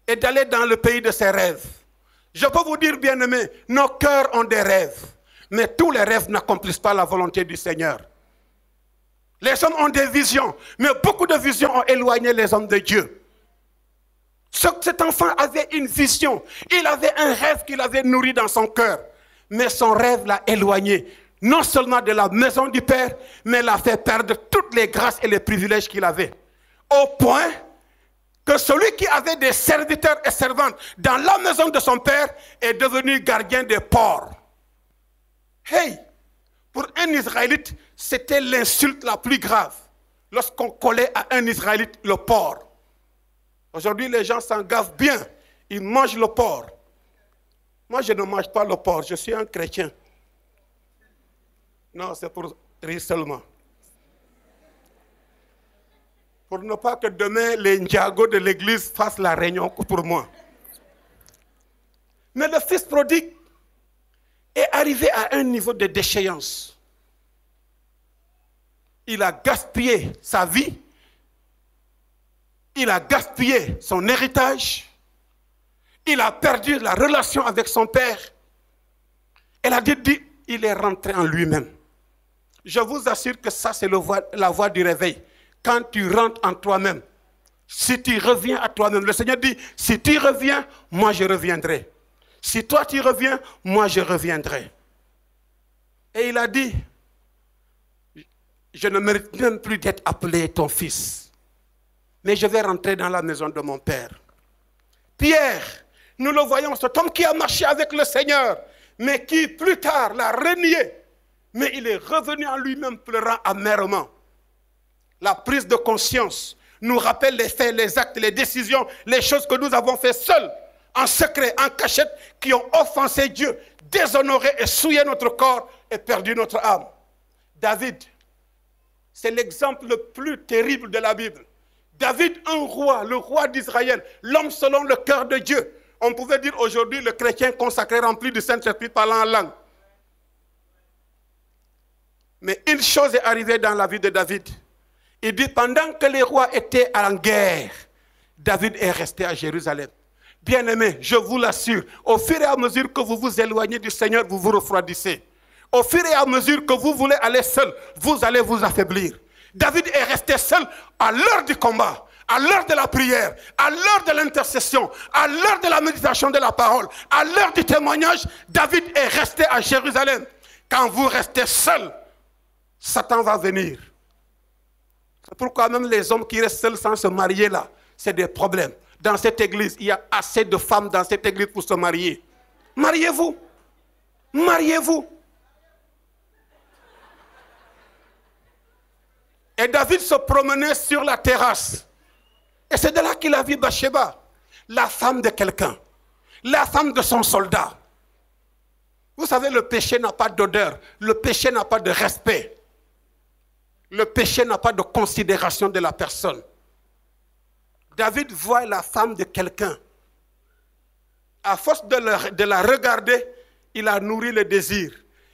et d'aller dans le pays de ses rêves. Je peux vous dire, bien-aimés, nos cœurs ont des rêves, mais tous les rêves n'accomplissent pas la volonté du Seigneur. Les hommes ont des visions, mais beaucoup de visions ont éloigné les hommes de Dieu. Cet enfant avait une vision, il avait un rêve qu'il avait nourri dans son cœur, mais son rêve l'a éloigné, non seulement de la maison du Père, mais l'a fait perdre toutes les grâces et les privilèges qu'il avait. Au point que celui qui avait des serviteurs et servantes dans la maison de son père est devenu gardien des porcs. Hey, pour un Israélite, c'était l'insulte la plus grave lorsqu'on collait à un Israélite le porc. Aujourd'hui, les gens s'en gavent bien. Ils mangent le porc. Moi, je ne mange pas le porc. Je suis un chrétien. Non, c'est pour rire seulement. Pour ne pas que demain, les Ndiago de l'église fassent la réunion pour moi. Mais le fils prodigue est arrivé à un niveau de déchéance. Il a gaspillé sa vie. Il a gaspillé son héritage. Il a perdu la relation avec son père. Et la Bible dit, il est rentré en lui-même. Je vous assure que ça, c'est la voie du réveil. Quand tu rentres en toi-même, si tu reviens à toi-même, le Seigneur dit, si tu reviens, moi je reviendrai. Si toi tu reviens, moi je reviendrai. Et il a dit, je ne mérite même plus d'être appelé ton fils, mais je vais rentrer dans la maison de mon père. Pierre, nous le voyons, cet homme qui a marché avec le Seigneur, mais qui plus tard l'a renié, mais il est revenu en lui-même pleurant amèrement. La prise de conscience nous rappelle les faits, les actes, les décisions, les choses que nous avons fait seuls, en secret, en cachette, qui ont offensé Dieu, déshonoré et souillé notre corps et perdu notre âme. David, c'est l'exemple le plus terrible de la Bible. David, un roi, le roi d'Israël, l'homme selon le cœur de Dieu. On pouvait dire aujourd'hui le chrétien consacré, rempli du Saint-Esprit, parlant en langue. Mais une chose est arrivée dans la vie de David. Il dit, pendant que les rois étaient en guerre, David est resté à Jérusalem. Bien-aimés, je vous l'assure, au fur et à mesure que vous vous éloignez du Seigneur, vous vous refroidissez. Au fur et à mesure que vous voulez aller seul, vous allez vous affaiblir. David est resté seul à l'heure du combat, à l'heure de la prière, à l'heure de l'intercession, à l'heure de la méditation de la parole, à l'heure du témoignage. David est resté à Jérusalem. Quand vous restez seul, Satan va venir. C'est pourquoi même les hommes qui restent seuls sans se marier là, c'est des problèmes. Dans cette église, il y a assez de femmes dans cette église pour se marier. Mariez-vous. Mariez-vous. Et David se promenait sur la terrasse. Et c'est de là qu'il a vu Bathsheba, la femme de quelqu'un, la femme de son soldat. Vous savez, le péché n'a pas d'odeur, le péché n'a pas de respect. Le péché n'a pas de considération de la personne. David voit la femme de quelqu'un. À force de la regarder, il a nourri le désir.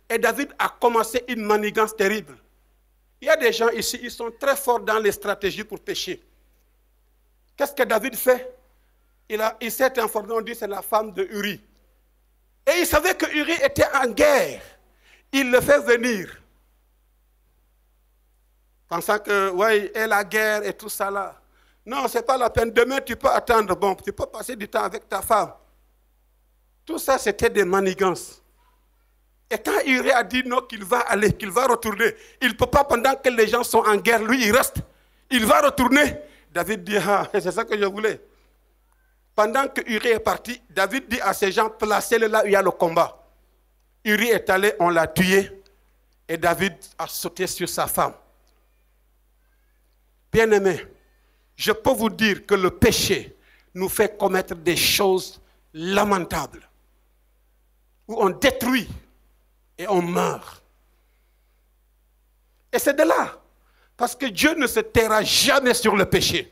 Et David a commencé une manigance terrible. Il y a des gens ici, ils sont très forts dans les stratégies pour pécher. Qu'est-ce que David fait? Il s'est informé, on dit c'est la femme de Uri. Et il savait que Uri était en guerre. Il le fait venir. Pensant que, ouais, et la guerre et tout ça là. Non, ce n'est pas la peine. Demain, tu peux attendre. Bon, tu peux passer du temps avec ta femme. Tout ça, c'était des manigances. Et quand Uri a dit non, qu'il va aller, qu'il va retourner, il ne peut pas, pendant que les gens sont en guerre, lui, il reste. Il va retourner. David dit, ah, c'est ça que je voulais. Pendant que Uri est parti, David dit à ses gens, placez-le là où il y a le combat. Uri est allé, on l'a tué, et David a sauté sur sa femme. Bien-aimés, je peux vous dire que le péché nous fait commettre des choses lamentables, où on détruit et on meurt. Et c'est de là, parce que Dieu ne se taira jamais sur le péché.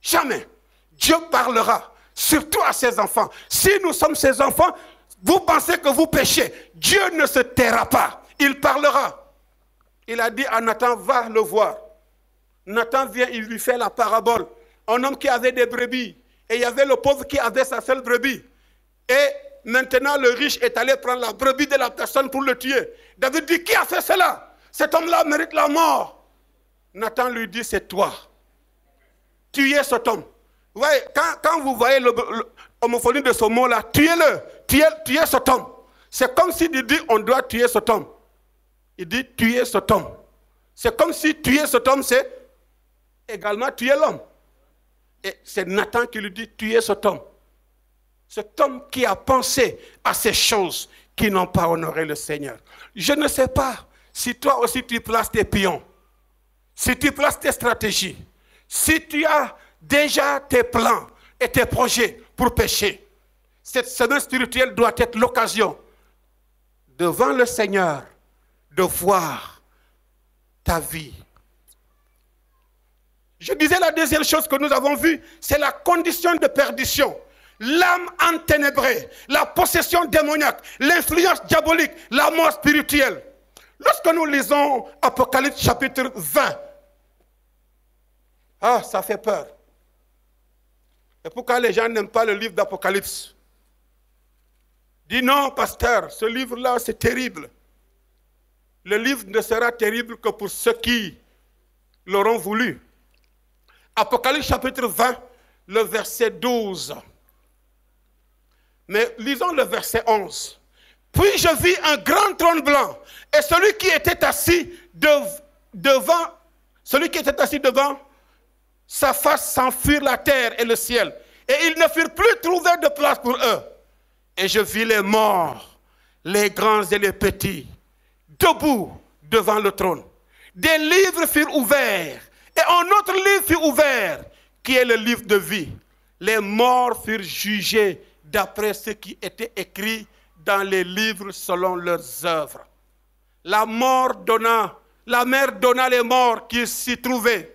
Jamais. Dieu parlera. Surtout à ses enfants. Si nous sommes ses enfants, vous pensez que vous péchez. Dieu ne se taira pas. Il parlera. Il a dit à Nathan, va le voir. Nathan vient, il lui fait la parabole. Un homme qui avait des brebis. Et il y avait le pauvre qui avait sa seule brebis. Et maintenant le riche est allé prendre la brebis de la personne pour le tuer. David dit, qui a fait cela? Cet homme-là mérite la mort. Nathan lui dit, c'est toi. Tuez cet homme. Vous voyez, quand vous voyez l'homophonie de ce mot-là, tuez-le, tuez cet homme. C'est comme s'il dit, on doit tuer cet homme. Il dit, tuez cet homme. C'est comme si tuer cet homme, c'est également tuer l'homme. Et c'est Nathan qui lui dit, tuez cet homme. Cet homme qui a pensé à ces choses qui n'ont pas honoré le Seigneur. Je ne sais pas si toi aussi tu places tes pions, si tu places tes stratégies, si tu as déjà tes plans et tes projets pour pécher. Cette semaine spirituelle doit être l'occasion devant le Seigneur de voir ta vie. Je disais la deuxième chose que nous avons vue, c'est la condition de perdition. L'âme enténébrée, la possession démoniaque, l'influence diabolique, la mort spirituelle. Lorsque nous lisons Apocalypse chapitre 20, ça fait peur. Et pourquoi les gens n'aiment pas le livre d'Apocalypse? Dis non, pasteur, ce livre-là, c'est terrible. Le livre ne sera terrible que pour ceux qui l'auront voulu. Apocalypse chapitre 20, le verset 12. Mais lisons le verset 11. Puis je vis un grand trône blanc, et celui qui était assis devant, sa face s'enfuir la terre et le ciel. Et ils ne furent plus trouvés de place pour eux. Et je vis les morts, les grands et les petits, debout devant le trône. Des livres furent ouverts, et un autre livre fut ouvert, qui est le livre de vie. Les morts furent jugés d'après ce qui était écrit dans les livres selon leurs œuvres. La mère donna les morts qui s'y trouvaient.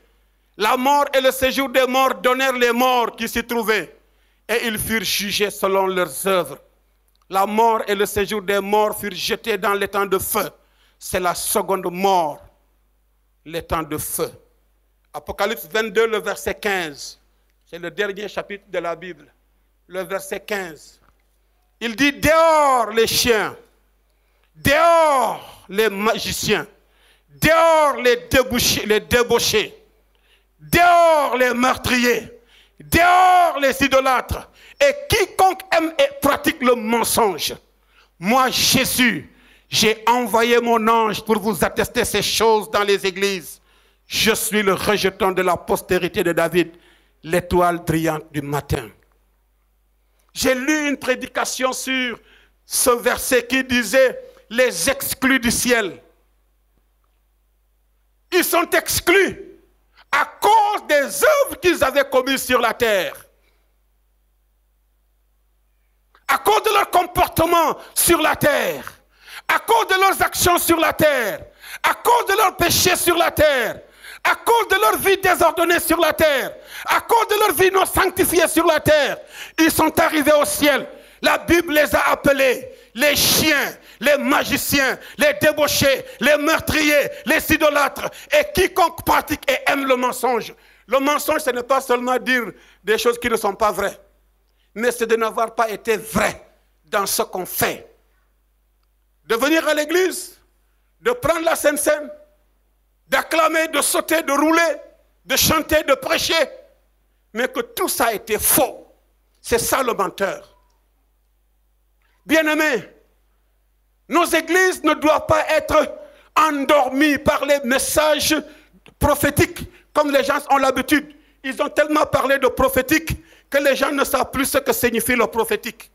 La mort et le séjour des morts donnèrent les morts qui s'y trouvaient. Et ils furent jugés selon leurs œuvres. La mort et le séjour des morts furent jetés dans l'étang de feu. C'est la seconde mort, l'étang de feu. Apocalypse 22, le verset 15. C'est le dernier chapitre de la Bible. Le verset 15. Il dit, dehors les chiens, dehors les magiciens, dehors les débauchés, dehors les meurtriers, dehors les idolâtres, et quiconque aime et pratique le mensonge. Moi, Jésus, j'ai envoyé mon ange pour vous attester ces choses dans les églises. Je suis le rejeton de la postérité de David, l'étoile brillante du matin. J'ai lu une prédication sur ce verset qui disait « les exclus du ciel ». Ils sont exclus à cause des œuvres qu'ils avaient commises sur la terre. À cause de leur comportement sur la terre. À cause de leurs actions sur la terre. À cause de leurs péchés sur la terre. À cause de leur vie désordonnée sur la terre, à cause de leur vie non sanctifiée sur la terre, ils sont arrivés au ciel. La Bible les a appelés les chiens, les magiciens, les débauchés, les meurtriers, les idolâtres, et quiconque pratique et aime le mensonge. Le mensonge, ce n'est pas seulement dire des choses qui ne sont pas vraies, mais c'est de n'avoir pas été vrai dans ce qu'on fait. De venir à l'église, de prendre la Sainte Seine, d'acclamer, de sauter, de rouler, de chanter, de prêcher, mais que tout ça a été faux. C'est ça le menteur. Bien-aimés, nos églises ne doivent pas être endormies par les messages prophétiques, comme les gens ont l'habitude. Ils ont tellement parlé de prophétique que les gens ne savent plus ce que signifie le prophétique.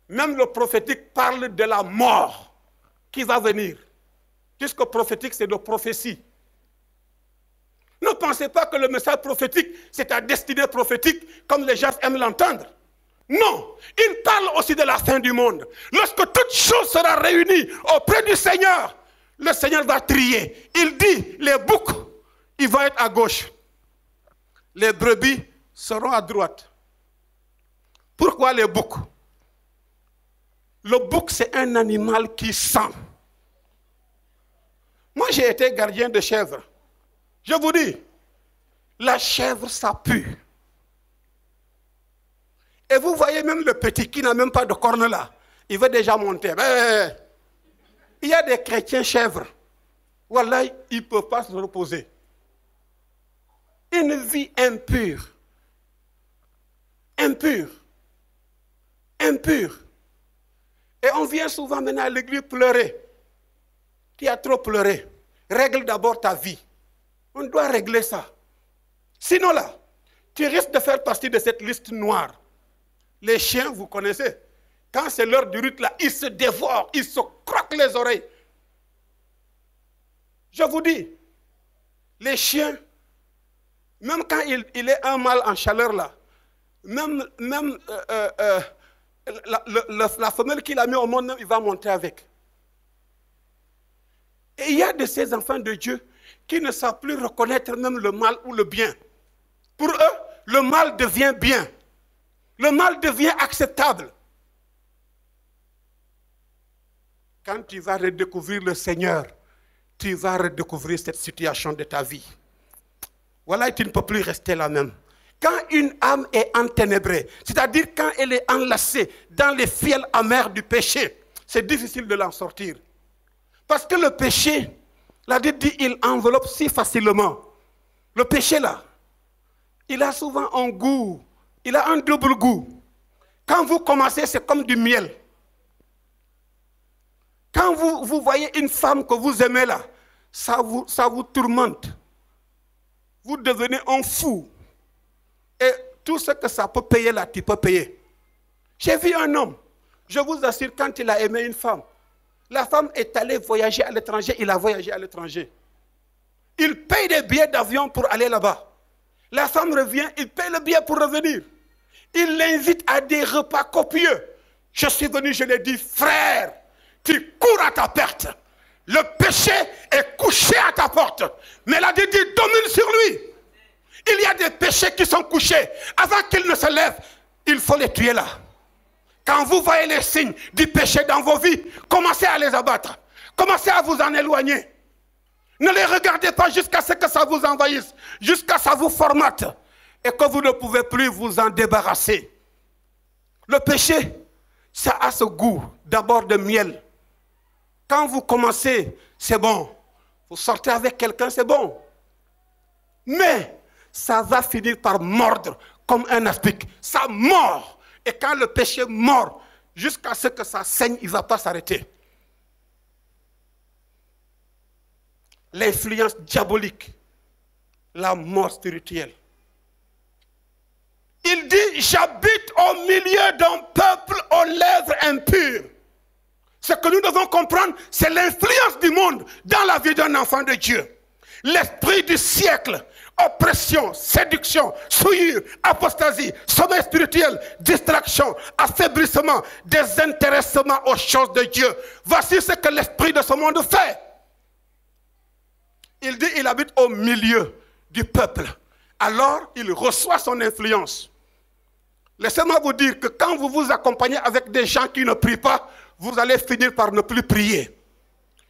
Même le prophétique parle de la mort qui va venir. Puisque prophétique, c'est de prophétie. Ne pensez pas que le message prophétique, c'est à destinée prophétique, comme les gens aiment l'entendre. Non, il parle aussi de la fin du monde. Lorsque toute chose sera réunie auprès du Seigneur, le Seigneur va trier. Il dit, les boucs, ils vont être à gauche. Les brebis seront à droite. Pourquoi les boucs? Le bouc, c'est un animal qui sent. Moi, j'ai été gardien de chèvre. Je vous dis, la chèvre, ça pue. Et vous voyez même le petit qui n'a même pas de corne là. Il veut déjà monter. Il y a des chrétiens chèvres. Voilà, ils ne peuvent pas se reposer. Une vie impure. Impure. Impure. Et on vient souvent maintenant à l'église pleurer. Tu as trop pleuré. Règle d'abord ta vie. On doit régler ça. Sinon là, tu risques de faire partie de cette liste noire. Les chiens, vous connaissez. Quand c'est l'heure du rite là, ils se dévorent, ils se croquent les oreilles. Je vous dis, les chiens, même quand il est un mâle en chaleur là, même la femelle qu'il a mis au monde, il va monter avec. Et il y a de ces enfants de Dieu qui ne savent plus reconnaître même le mal ou le bien. Pour eux, le mal devient bien. Le mal devient acceptable. Quand tu vas redécouvrir le Seigneur, tu vas redécouvrir cette situation de ta vie. Voilà, tu ne peux plus rester là même. Quand une âme est enténébrée, c'est-à-dire quand elle est enlacée dans les fiels amers du péché, c'est difficile de l'en sortir. Parce que le péché, la Bible dit, il enveloppe si facilement. Le péché là, il a souvent un goût, il a un double goût. Quand vous commencez, c'est comme du miel. Quand vous voyez une femme que vous aimez là, ça vous tourmente. Vous devenez un fou. Et tout ce que ça peut payer là, tu peux payer. J'ai vu un homme, je vous assure, quand il a aimé une femme, la femme est allée voyager à l'étranger, il a voyagé à l'étranger. Il paye des billets d'avion pour aller là-bas. La femme revient, il paye le billet pour revenir. Il l'invite à des repas copieux. Je suis venu, je lui ai dit, frère, tu cours à ta perte. Le péché est couché à ta porte. Mais la Bible dit, domine sur lui. Il y a des péchés qui sont couchés. Avant qu'ils ne se lèvent, il faut les tuer là. Quand vous voyez les signes du péché dans vos vies, commencez à les abattre. Commencez à vous en éloigner. Ne les regardez pas jusqu'à ce que ça vous envahisse, jusqu'à ce que ça vous formate et que vous ne pouvez plus vous en débarrasser. Le péché, ça a ce goût d'abord de miel. Quand vous commencez, c'est bon. Vous sortez avec quelqu'un, c'est bon. Mais ça va finir par mordre comme un aspic. Ça mord. Et quand le péché mord, jusqu'à ce que ça saigne, il ne va pas s'arrêter. L'influence diabolique, la mort spirituelle. Il dit, j'habite au milieu d'un peuple aux lèvres impures. Ce que nous devons comprendre, c'est l'influence du monde dans la vie d'un enfant de Dieu. L'esprit du siècle, oppression, séduction, souillure, apostasie, sommeil spirituel, distraction, affaiblissement, désintéressement aux choses de Dieu. Voici ce que l'esprit de ce monde fait. Il dit il habite au milieu du peuple. Alors, il reçoit son influence. Laissez-moi vous dire que quand vous vous accompagnez avec des gens qui ne prient pas, vous allez finir par ne plus prier.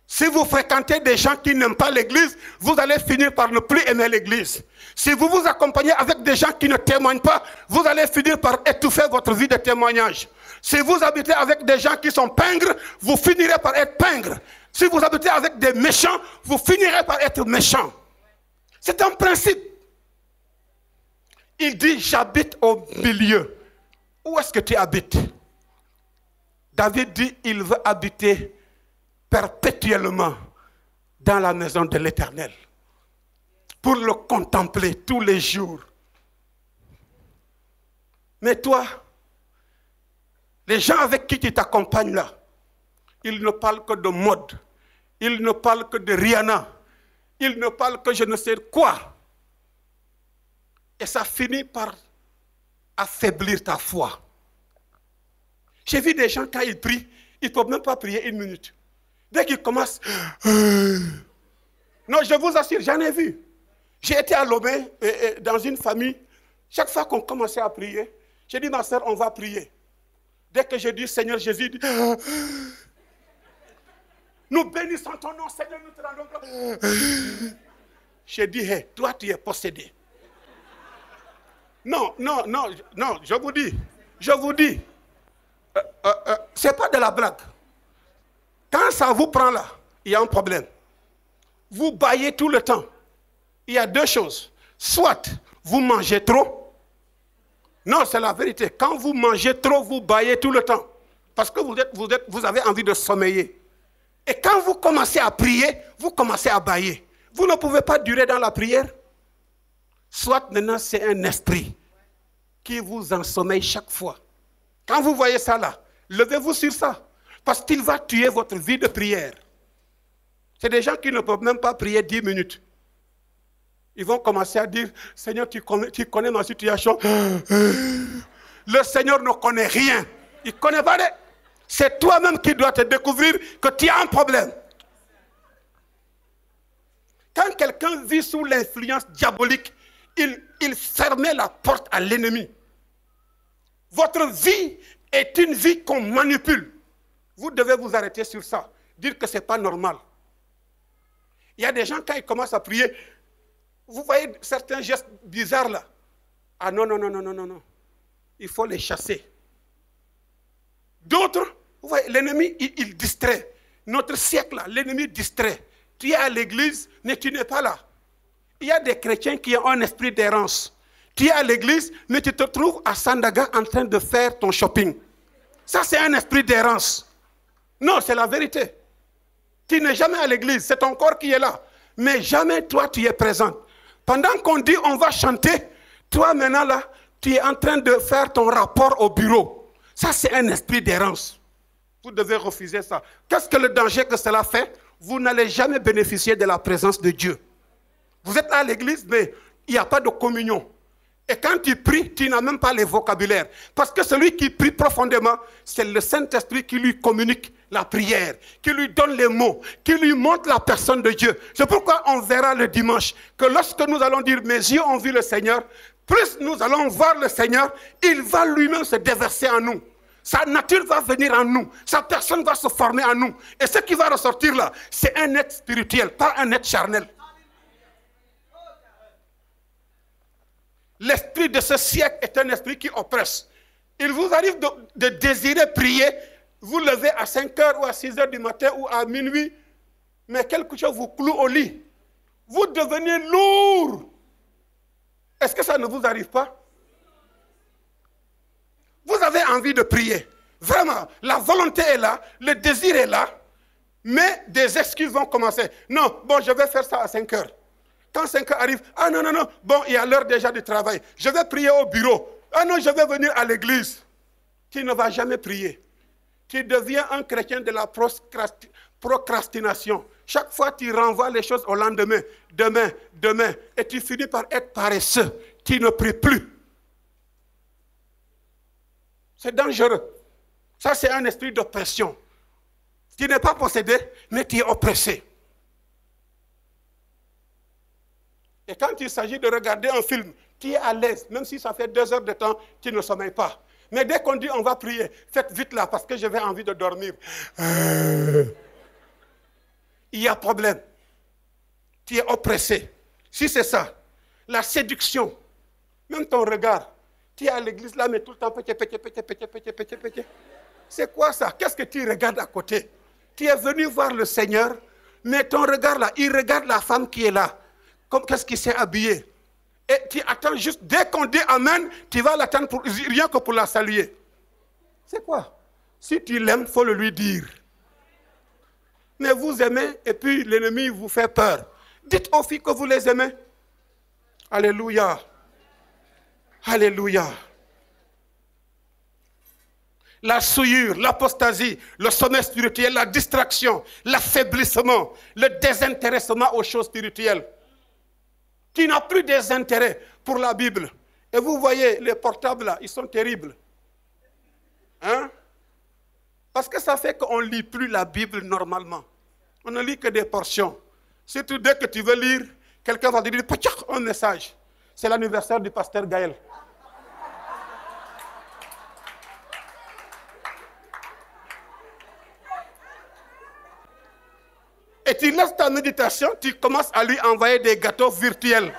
Si vous fréquentez des gens qui n'aiment pas l'église, vous allez finir par ne plus aimer l'église. Si vous vous accompagnez avec des gens qui ne témoignent pas, vous allez finir par étouffer votre vie de témoignage. Si vous habitez avec des gens qui sont pingres, vous finirez par être pingres. Si vous habitez avec des méchants, vous finirez par être méchants. C'est un principe. Il dit, j'habite au milieu. Où est-ce que tu habites? David dit, il veut habiter perpétuellement dans la maison de l'Éternel. pour le contempler tous les jours. Mais toi, les gens avec qui tu t'accompagnes là, ils ne parlent que de mode, ils ne parlent que de Rihanna, ils ne parlent que je ne sais quoi. Et ça finit par affaiblir ta foi. J'ai vu des gens, quand ils prient, ils ne peuvent même pas prier 1 minute. Dès qu'ils commencent... Non, je vous assure, j'en ai vu. J'ai été à Lomé, dans une famille. Chaque fois qu'on commençait à prier, j'ai dit, ma soeur, on va prier. Dès que je dis, Seigneur Jésus, dit, nous bénissons ton nom, Seigneur, nous te rendons gloire. J'ai dit, hey, toi, tu es possédé. Non, je vous dis, c'est pas de la blague. Quand ça vous prend là, il y a un problème. Vous bâillez tout le temps. Il y a 2 choses. Soit vous mangez trop. Non, c'est la vérité. Quand vous mangez trop, vous bâillez tout le temps. Parce que vous avez envie de sommeiller. Et quand vous commencez à prier, vous commencez à bâiller. Vous ne pouvez pas durer dans la prière. Soit maintenant c'est un esprit qui vous ensommeille chaque fois. Quand vous voyez ça là, levez-vous sur ça. Parce qu'il va tuer votre vie de prière. C'est des gens qui ne peuvent même pas prier 10 minutes. Ils vont commencer à dire, Seigneur, tu connais ma situation. Le Seigneur ne connaît rien. Il ne connaît pas. C'est toi-même qui dois te découvrir que tu as un problème. Quand quelqu'un vit sous l'influence diabolique, il fermait la porte à l'ennemi. Votre vie est une vie qu'on manipule. Vous devez vous arrêter sur ça. Dire que ce n'est pas normal. Il y a des gens, quand ils commencent à prier, vous voyez certains gestes bizarres là. Ah non. Il faut les chasser. D'autres, vous voyez, l'ennemi, il distrait. Notre siècle là, l'ennemi distrait. Tu es à l'église, mais tu n'es pas là. Il y a des chrétiens qui ont un esprit d'errance. Tu es à l'église, mais tu te trouves à Sandaga en train de faire ton shopping. Ça, c'est un esprit d'errance. Non, c'est la vérité. Tu n'es jamais à l'église, c'est ton corps qui est là. Mais jamais toi, tu es présente. Pendant qu'on dit on va chanter, toi maintenant là, tu es en train de faire ton rapport au bureau. Ça, c'est un esprit d'errance. Vous devez refuser ça. Qu'est-ce que le danger que cela fait? Vous n'allez jamais bénéficier de la présence de Dieu. Vous êtes à l'église, mais il n'y a pas de communion. Et quand tu pries, tu n'as même pas les vocabulaires. Parce que celui qui prie profondément, c'est le Saint-Esprit qui lui communique la prière, qui lui donne les mots, qui lui montre la personne de Dieu. C'est pourquoi on verra le dimanche que lorsque nous allons dire « Mes yeux ont vu le Seigneur », plus nous allons voir le Seigneur, il va lui-même se déverser en nous. Sa nature va venir en nous. Sa personne va se former en nous. Et ce qui va ressortir là, c'est un être spirituel, pas un être charnel. L'esprit de ce siècle est un esprit qui oppresse. Il vous arrive de désirer prier, vous levez à 5 h ou à 6 h du matin ou à minuit, mais quelque chose vous cloue au lit. Vous devenez lourd. Est-ce que ça ne vous arrive pas? Vous avez envie de prier. Vraiment, la volonté est là, le désir est là, mais des excuses vont commencer. Non, bon, je vais faire ça à 5 h. Quand 5 h arrive, ah non, bon, il y a l'heure déjà du travail. Je vais prier au bureau. Ah non, je vais venir à l'église. Tu ne vas jamais prier. Tu deviens un chrétien de la procrastination. Chaque fois, tu renvoies les choses au lendemain. Demain. Et tu finis par être paresseux. Tu ne pries plus. C'est dangereux. Ça, c'est un esprit d'oppression. Tu n'es pas possédé, mais tu es oppressé. Et quand il s'agit de regarder un film, tu es à l'aise. Même si ça fait 2 heures de temps, tu ne sommeilles pas. Mais dès qu'on dit on va prier, faites vite là parce que j'avais envie de dormir. Il y a problème. Tu es oppressé. Si c'est ça, la séduction, même ton regard, tu es à l'église là, mais tout le temps, pété. C'est quoi ça? Qu'est-ce que tu regardes à côté? Tu es venu voir le Seigneur, mais ton regard là, il regarde la femme qui est là. Comme qu'est-ce qui s'est habillé. Et tu attends juste, dès qu'on dit Amen, tu vas l'attendre rien que pour la saluer. C'est quoi? Si tu l'aimes, il faut le lui dire. Mais vous aimez et puis l'ennemi vous fait peur. Dites aux filles que vous les aimez. Alléluia. Alléluia. La souillure, l'apostasie, le sommeil spirituel, la distraction, l'affaiblissement, le désintéressement aux choses spirituelles. Tu n'as plus d'intérêt pour la Bible. Et vous voyez, les portables là, ils sont terribles. Hein? Parce que ça fait qu'on ne lit plus la Bible normalement. On ne lit que des portions. Surtout dès que tu veux lire, quelqu'un va te dire un message. C'est l'anniversaire du pasteur Gaël. Et tu laisses ta méditation, tu commences à lui envoyer des gâteaux virtuels.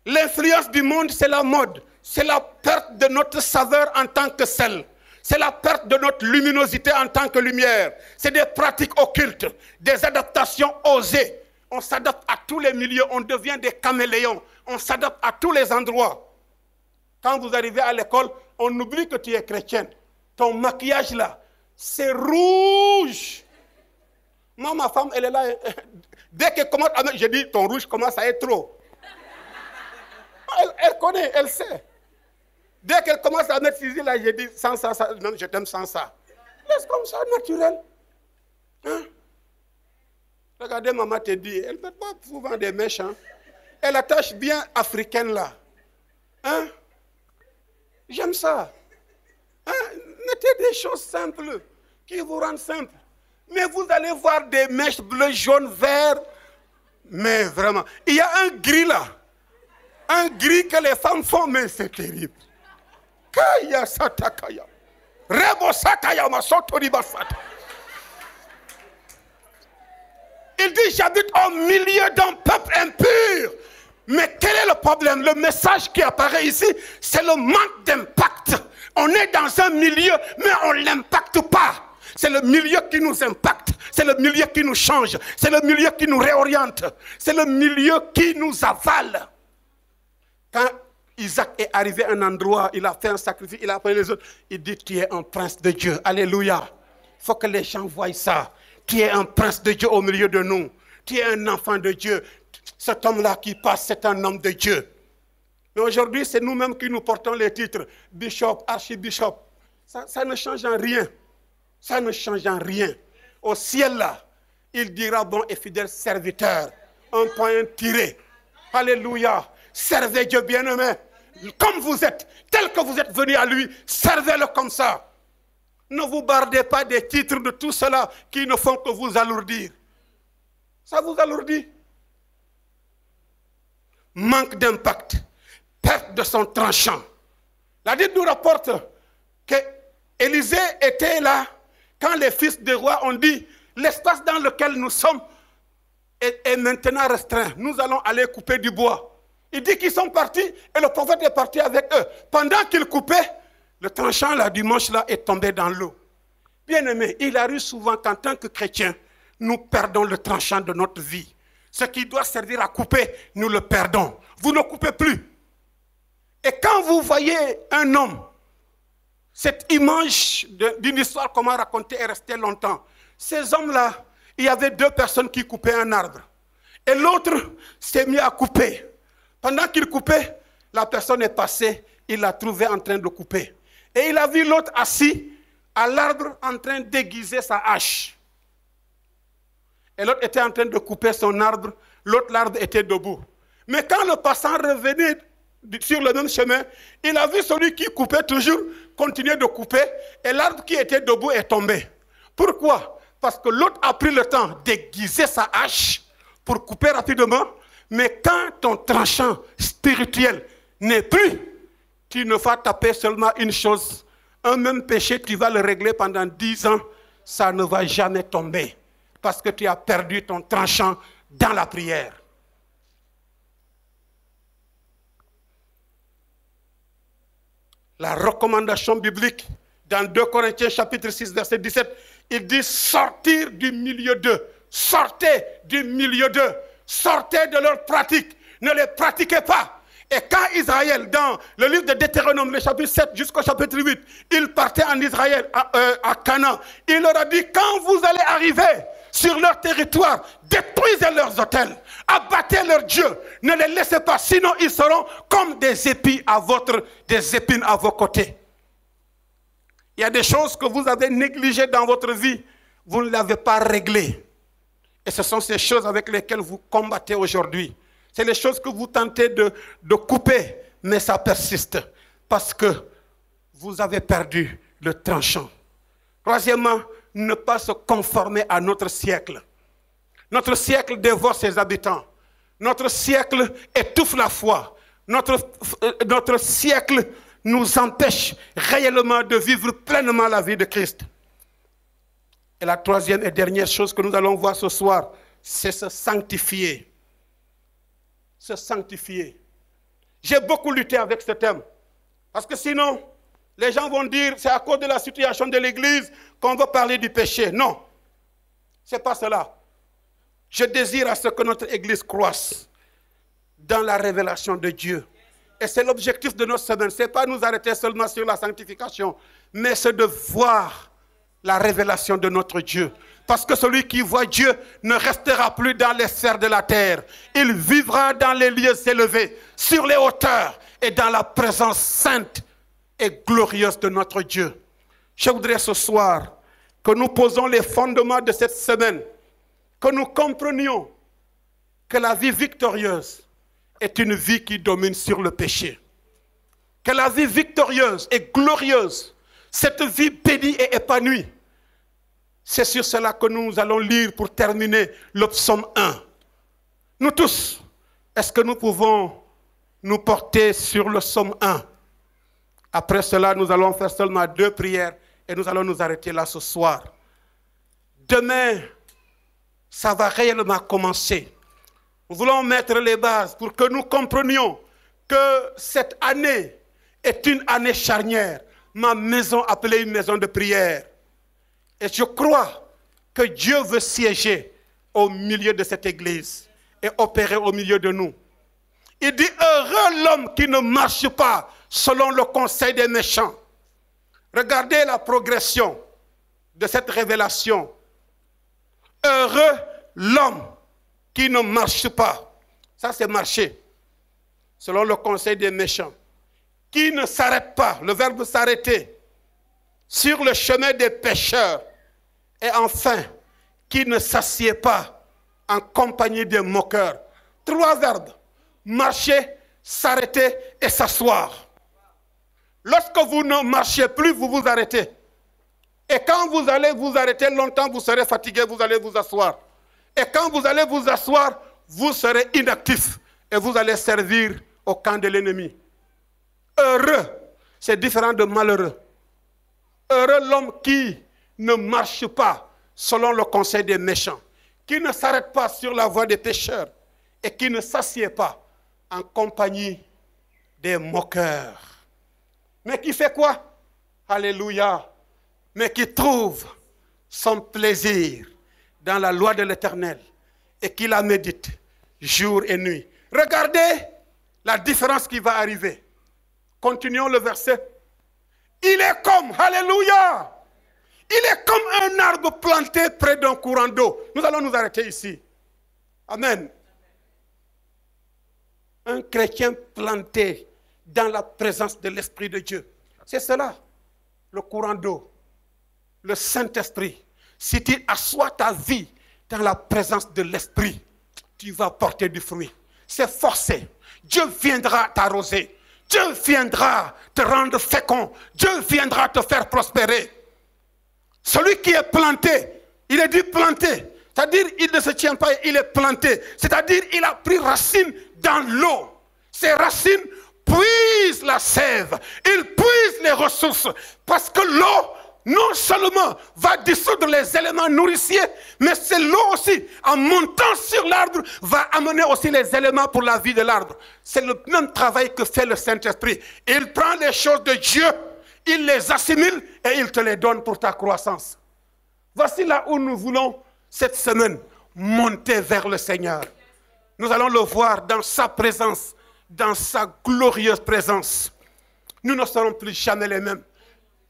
L'influence du monde, c'est la mode. C'est la perte de notre saveur en tant que sel. C'est la perte de notre luminosité en tant que lumière. C'est des pratiques occultes, des adaptations osées. On s'adapte à tous les milieux, on devient des caméléons. On s'adapte à tous les endroits. Quand vous arrivez à l'école, on oublie que tu es chrétienne. Ton maquillage là, c'est rouge. Moi, ma femme, elle est là. Dès qu'elle commence à mettre, je dis, ton rouge commence à être trop. Elle connaît, elle sait. Dès qu'elle commence à mettre ciseaux là, je dis, sans ça, non, je t'aime sans ça. Laisse comme ça, naturel. Hein? Regardez, maman te dit, elle ne met pas souvent des mèches. Hein? Elle attache bien africaine là. Hein? J'aime ça. Hein? Mettez des choses simples qui vous rendent simples. Mais vous allez voir des mèches bleues, jaunes, verts. Mais vraiment, il y a un gris là. Un gris que les femmes font, mais c'est terrible. Kaya satakaya. Rebo sakaya masotoribasata. Il dit, j'habite au milieu d'un peuple impur. Mais quel est le problème? Le message qui apparaît ici, c'est le manque d'impact. On est dans un milieu, mais on ne l'impacte pas. C'est le milieu qui nous impacte. C'est le milieu qui nous change. C'est le milieu qui nous réoriente. C'est le milieu qui nous avale. Quand Isaac est arrivé à un endroit, il a fait un sacrifice, il a appelé les autres. Il dit, tu es un prince de Dieu. Alléluia. Il faut que les gens voient ça. Tu es un prince de Dieu au milieu de nous. Tu es un enfant de Dieu. Cet homme-là qui passe, c'est un homme de Dieu. Mais aujourd'hui, c'est nous-mêmes qui nous portons les titres. Bishop, archibishop. Ça ne change en rien. Ça ne change en rien. Au ciel, là, il dira, bon et fidèle serviteur. Un point tiré. Alléluia. Servez Dieu bien-aimé. Comme vous êtes, tel que vous êtes venu à lui, servez-le comme ça. Ne vous bardez pas des titres de tout cela qui ne font que vous alourdir. Ça vous alourdit. Manque d'impact, perte de son tranchant. La Bible nous rapporte que Élisée était là quand les fils des rois ont dit l'espace dans lequel nous sommes est maintenant restreint. Nous allons aller couper du bois. Il dit qu'ils sont partis et le prophète est parti avec eux. Pendant qu'ils coupaient, le tranchant là, du manche là est tombé dans l'eau. Bien aimé, il arrive souvent qu'en tant que chrétiens, nous perdons le tranchant de notre vie. Ce qui doit servir à couper, nous le perdons. Vous ne coupez plus. Et quand vous voyez un homme, cette image d'une histoire qu'on m'a racontée est restée longtemps. Ces hommes-là, il y avait deux personnes qui coupaient un arbre. Et l'autre s'est mis à couper. Pendant qu'il coupait, la personne est passée, il l'a trouvé en train de couper. Et il a vu l'autre assis à l'arbre en train d'aiguiser sa hache. Et l'autre était en train de couper son arbre, l'autre l'arbre était debout. Mais quand le passant revenait sur le même chemin, il a vu celui qui coupait toujours continuer de couper et l'arbre qui était debout est tombé. Pourquoi? Parce que l'autre a pris le temps d'aiguiser sa hache pour couper rapidement. Mais quand ton tranchant spirituel n'est plus, tu ne vas taper seulement une chose. Un même péché, tu vas le régler pendant 10 ans, ça ne va jamais tomber. Parce que tu as perdu ton tranchant dans la prière. La recommandation biblique dans 2 Corinthiens chapitre 6 verset 17, il dit sortir du milieu d'eux. Sortez du milieu d'eux. Sortez de leurs pratiques. Ne les pratiquez pas. Et quand Israël, dans le livre de Deutéronome, le chapitre 7 jusqu'au chapitre 8, il partait en Israël, à Canaan, il leur a dit, quand vous allez arriver sur leur territoire, détruisez leurs autels, abattez leurs dieux, ne les laissez pas, sinon ils seront comme des épines à vos côtés. Il y a des choses que vous avez négligées dans votre vie, vous ne l'avez pas réglées. Et ce sont ces choses avec lesquelles vous combattez aujourd'hui. C'est les choses que vous tentez de couper, mais ça persiste parce que vous avez perdu le tranchant. Troisièmement, ne pas se conformer à notre siècle. Notre siècle dévore ses habitants. Notre siècle étouffe la foi. Notre siècle nous empêche réellement de vivre pleinement la vie de Christ. Et la troisième et dernière chose que nous allons voir ce soir, c'est se sanctifier. Se sanctifier. J'ai beaucoup lutté avec ce thème. Parce que sinon, les gens vont dire, c'est à cause de la situation de l'Église qu'on veut parler du péché. Non, ce n'est pas cela. Je désire à ce que notre Église croisse dans la révélation de Dieu. Et c'est l'objectif de notre semaine. Ce n'est pas nous arrêter seulement sur la sanctification, mais c'est de voir la révélation de notre Dieu. Parce que celui qui voit Dieu ne restera plus dans les sphères de la terre. Il vivra dans les lieux élevés, sur les hauteurs et dans la présence sainte et glorieuse de notre Dieu. Je voudrais ce soir que nous posons les fondements de cette semaine, que nous comprenions que la vie victorieuse est une vie qui domine sur le péché. Que la vie victorieuse et glorieuse, cette vie bénie et épanouie, c'est sur cela que nous allons lire pour terminer le psaume 1. Nous tous, est-ce que nous pouvons nous porter sur le psaume 1? Après cela, nous allons faire seulement 2 prières et nous allons nous arrêter là ce soir. Demain, ça va réellement commencer. Nous voulons mettre les bases pour que nous comprenions que cette année est une année charnière. Ma maison appelée une maison de prière. Et je crois que Dieu veut siéger au milieu de cette église et opérer au milieu de nous. Il dit, heureux l'homme qui ne marche pas selon le conseil des méchants. Regardez la progression de cette révélation. Heureux l'homme qui ne marche pas. Ça c'est marcher. Selon le conseil des méchants. Qui ne s'arrête pas, le verbe s'arrêter, sur le chemin des pécheurs. Et enfin, qui ne s'assied pas en compagnie des moqueurs. 3 verbes. Marcher, s'arrêter et s'asseoir. Lorsque vous ne marchez plus, vous vous arrêtez. Et quand vous allez vous arrêter longtemps, vous serez fatigué, vous allez vous asseoir. Et quand vous allez vous asseoir, vous serez inactif. Et vous allez servir au camp de l'ennemi. Heureux, c'est différent de malheureux. Heureux l'homme qui ne marche pas selon le conseil des méchants, qui ne s'arrête pas sur la voie des pécheurs et qui ne s'assied pas en compagnie des moqueurs. Mais qui fait quoi? Alléluia. Mais qui trouve son plaisir dans la loi de l'Éternel et qui la médite jour et nuit. Regardez la différence qui va arriver. Continuons le verset. Il est comme, alléluia, il est comme un arbre planté près d'un courant d'eau. Nous allons nous arrêter ici. Amen. Un chrétien planté dans la présence de l'Esprit de Dieu. C'est cela, le courant d'eau, le Saint-Esprit. Si tu assois ta vie dans la présence de l'Esprit, tu vas porter du fruit. C'est forcé. Dieu viendra t'arroser. Dieu viendra te rendre fécond. Dieu viendra te faire prospérer. Celui qui est planté, il est dit planté. C'est-à-dire il ne se tient pas, il est planté. C'est-à-dire il a pris racine dans l'eau. Ces racines puisent la sève. Ils puisent les ressources. Parce que l'eau, non seulement va dissoudre les éléments nourriciers, mais c'est l'eau aussi, en montant sur l'arbre, va amener aussi les éléments pour la vie de l'arbre. C'est le même travail que fait le Saint-Esprit. Il prend les choses de Dieu, il les assimile et il te les donne pour ta croissance. Voici là où nous voulons cette semaine monter vers le Seigneur. Nous allons le voir dans sa présence, dans sa glorieuse présence, nous ne serons plus jamais les mêmes.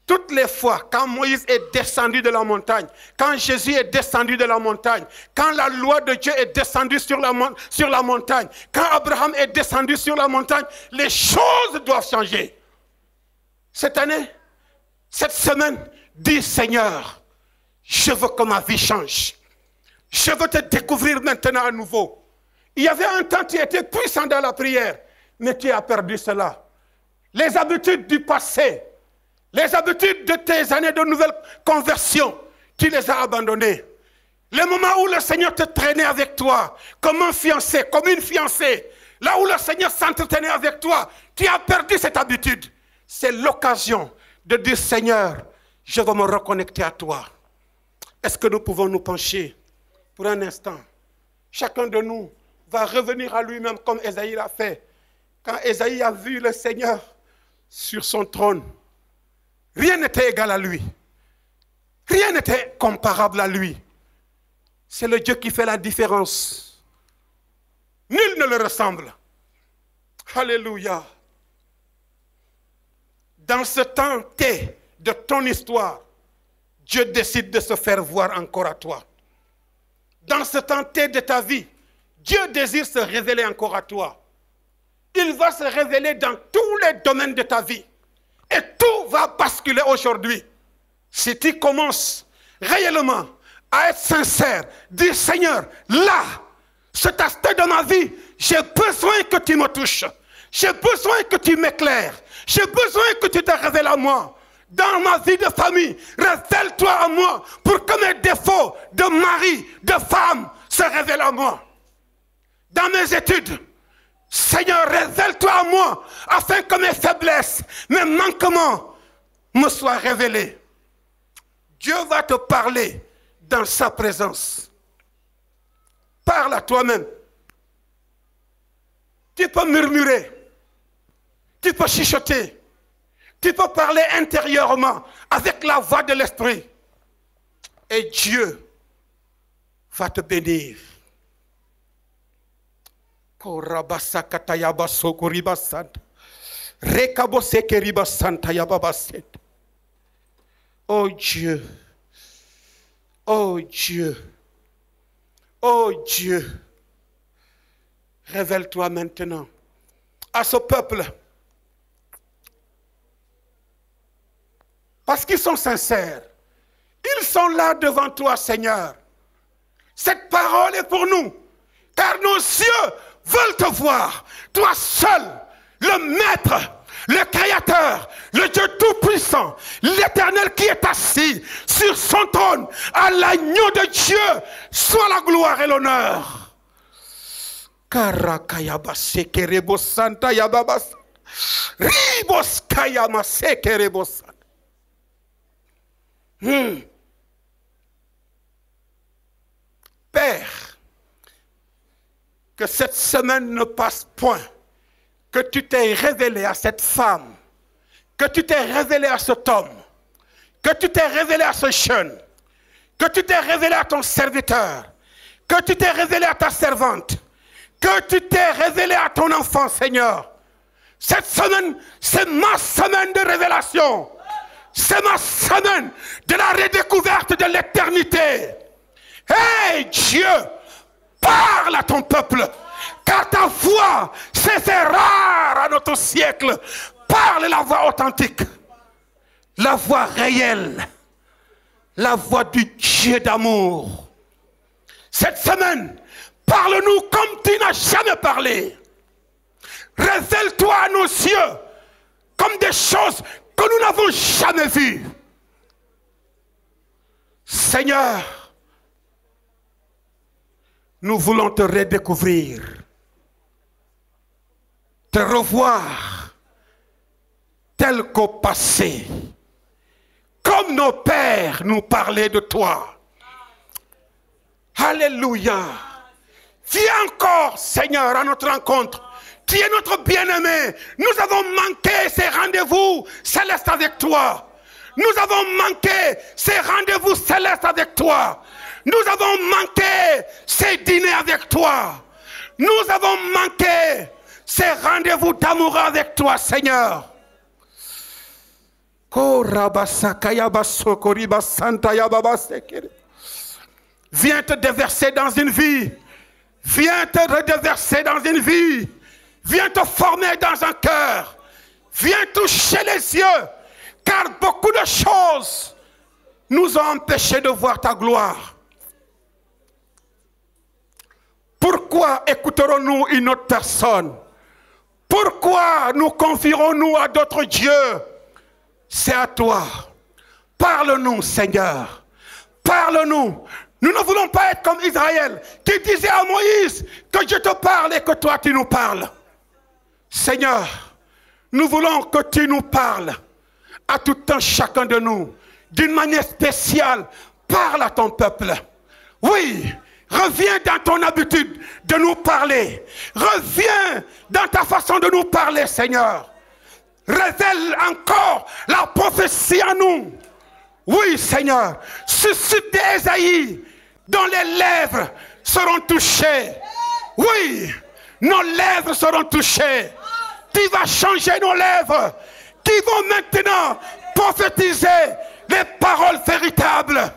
Toutes les fois, quand Moïse est descendu de la montagne, quand Jésus est descendu de la montagne, quand la loi de Dieu est descendue sur la montagne, quand Abraham est descendu sur la montagne, les choses doivent changer. Cette année, cette semaine, dis Seigneur, je veux que ma vie change. Je veux te découvrir maintenant à nouveau. Il y avait un temps, tu étais puissant dans la prière, mais tu as perdu cela. Les habitudes du passé, les habitudes de tes années de nouvelle conversion, tu les as abandonnées. Les moments où le Seigneur te traînait avec toi, comme un fiancé, comme une fiancée, là où le Seigneur s'entretenait avec toi, tu as perdu cette habitude. C'est l'occasion de dire Seigneur, je veux me reconnecter à toi. Est-ce que nous pouvons nous pencher pour un instant? Chacun de nous va revenir à lui-même comme Ésaïe l'a fait. Quand Ésaïe a vu le Seigneur sur son trône, rien n'était égal à lui. Rien n'était comparable à lui. C'est le Dieu qui fait la différence. Nul ne le ressemble. Alléluia. Dans ce temps T de ton histoire, Dieu décide de se faire voir encore à toi. Dans ce temps T de ta vie, Dieu désire se révéler encore à toi. Il va se révéler dans tous les domaines de ta vie. Et tout va basculer aujourd'hui. Si tu commences réellement à être sincère, dis Seigneur, là, cet aspect de ma vie, j'ai besoin que tu me touches. J'ai besoin que tu m'éclaires. J'ai besoin que tu te révèles à moi. Dans ma vie de famille, révèle-toi à moi pour que mes défauts de mari, de femme se révèlent à moi. Dans mes études, Seigneur, révèle-toi à moi afin que mes faiblesses, mes manquements me soient révélés. Dieu va te parler dans sa présence. Parle à toi-même. Tu peux murmurer. Tu peux chuchoter. Tu peux parler intérieurement avec la voix de l'esprit. Et Dieu va te bénir. Oh Dieu, oh Dieu, oh Dieu, révèle-toi maintenant à ce peuple. Parce qu'ils sont sincères. Ils sont là devant toi, Seigneur. Cette parole est pour nous. Car nos yeux veulent te voir. Toi seul, le Maître, le Créateur, le Dieu Tout-Puissant, l'Éternel qui est assis sur son trône, à l'agneau de Dieu, soit la gloire et l'honneur. Père, que cette semaine ne passe point, que tu t'es révélé à cette femme, que tu t'es révélé à cet homme, que tu t'es révélé à ce jeune, que tu t'es révélé à ton serviteur, que tu t'es révélé à ta servante, que tu t'es révélé à ton enfant, Seigneur. Cette semaine, c'est ma semaine de révélation. C'est ma semaine de la redécouverte de l'éternité. Hey Dieu, parle à ton peuple, car ta voix, c'est rare à notre siècle. Parle la voix authentique, la voix réelle, la voix du Dieu d'amour. Cette semaine, parle-nous comme tu n'as jamais parlé. Révèle-toi à nos yeux comme des choses que nous n'avons jamais vues. Seigneur, nous voulons te redécouvrir, te revoir tel qu'au passé, comme nos pères nous parlaient de toi. Alléluia. Viens encore, Seigneur, à notre rencontre. Tu es notre bien-aimé. Nous avons manqué ces rendez-vous célestes avec toi. Nous avons manqué ces rendez-vous célestes avec toi. Nous avons manqué ces dîners avec toi. Nous avons manqué ces rendez-vous d'amour avec toi, Seigneur. Viens te déverser dans une vie. Viens te redéverser dans une vie. Viens te former dans un cœur. Viens toucher les yeux. Car beaucoup de choses nous ont empêchés de voir ta gloire. Pourquoi écouterons-nous une autre personne? Pourquoi nous confierons-nous à d'autres dieux? C'est à toi. Parle-nous, Seigneur. Parle-nous. Nous ne voulons pas être comme Israël qui disait à Moïse que je te parle et que toi tu nous parles. Seigneur, nous voulons que tu nous parles à tout temps, chacun de nous, d'une manière spéciale. Parle à ton peuple. Oui, reviens dans ton habitude de nous parler. Reviens dans ta façon de nous parler, Seigneur. Révèle encore la prophétie à nous. Oui, Seigneur, suscite des Ésaïe dont les lèvres seront touchées. Oui, nos lèvres seront touchées. Tu vas changer nos lèvres qui vont maintenant prophétiser les paroles véritables.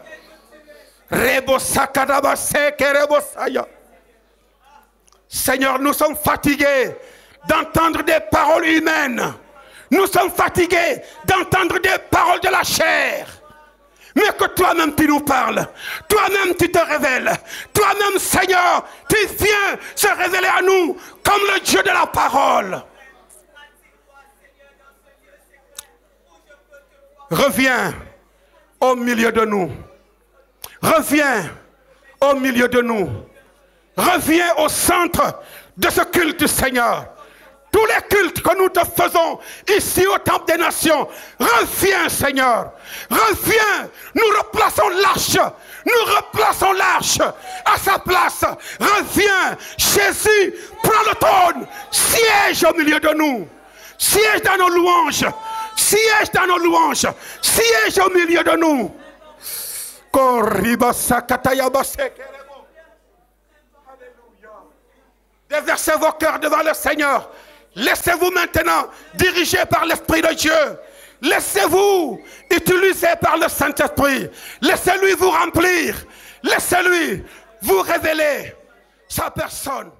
Seigneur, nous sommes fatigués d'entendre des paroles humaines. Nous sommes fatigués d'entendre des paroles de la chair. Mais que toi-même tu nous parles. Toi-même tu te révèles. Toi-même, Seigneur, tu viens se révéler à nous comme le Dieu de la parole. Reviens au milieu de nous. Reviens au milieu de nous. Reviens au centre de ce culte, Seigneur. Tous les cultes que nous te faisons ici au Temple des Nations, reviens, Seigneur. Reviens. Nous replaçons l'arche. Nous replaçons l'arche à sa place. Reviens. Jésus, prends le trône. Siège au milieu de nous. Siège dans nos louanges. Siège dans nos louanges. Siège au milieu de nous. Déversez vos cœurs devant le Seigneur. Laissez-vous maintenant diriger par l'Esprit de Dieu. Laissez-vous utiliser par le Saint-Esprit. Laissez-lui vous remplir. Laissez-lui vous révéler sa personne.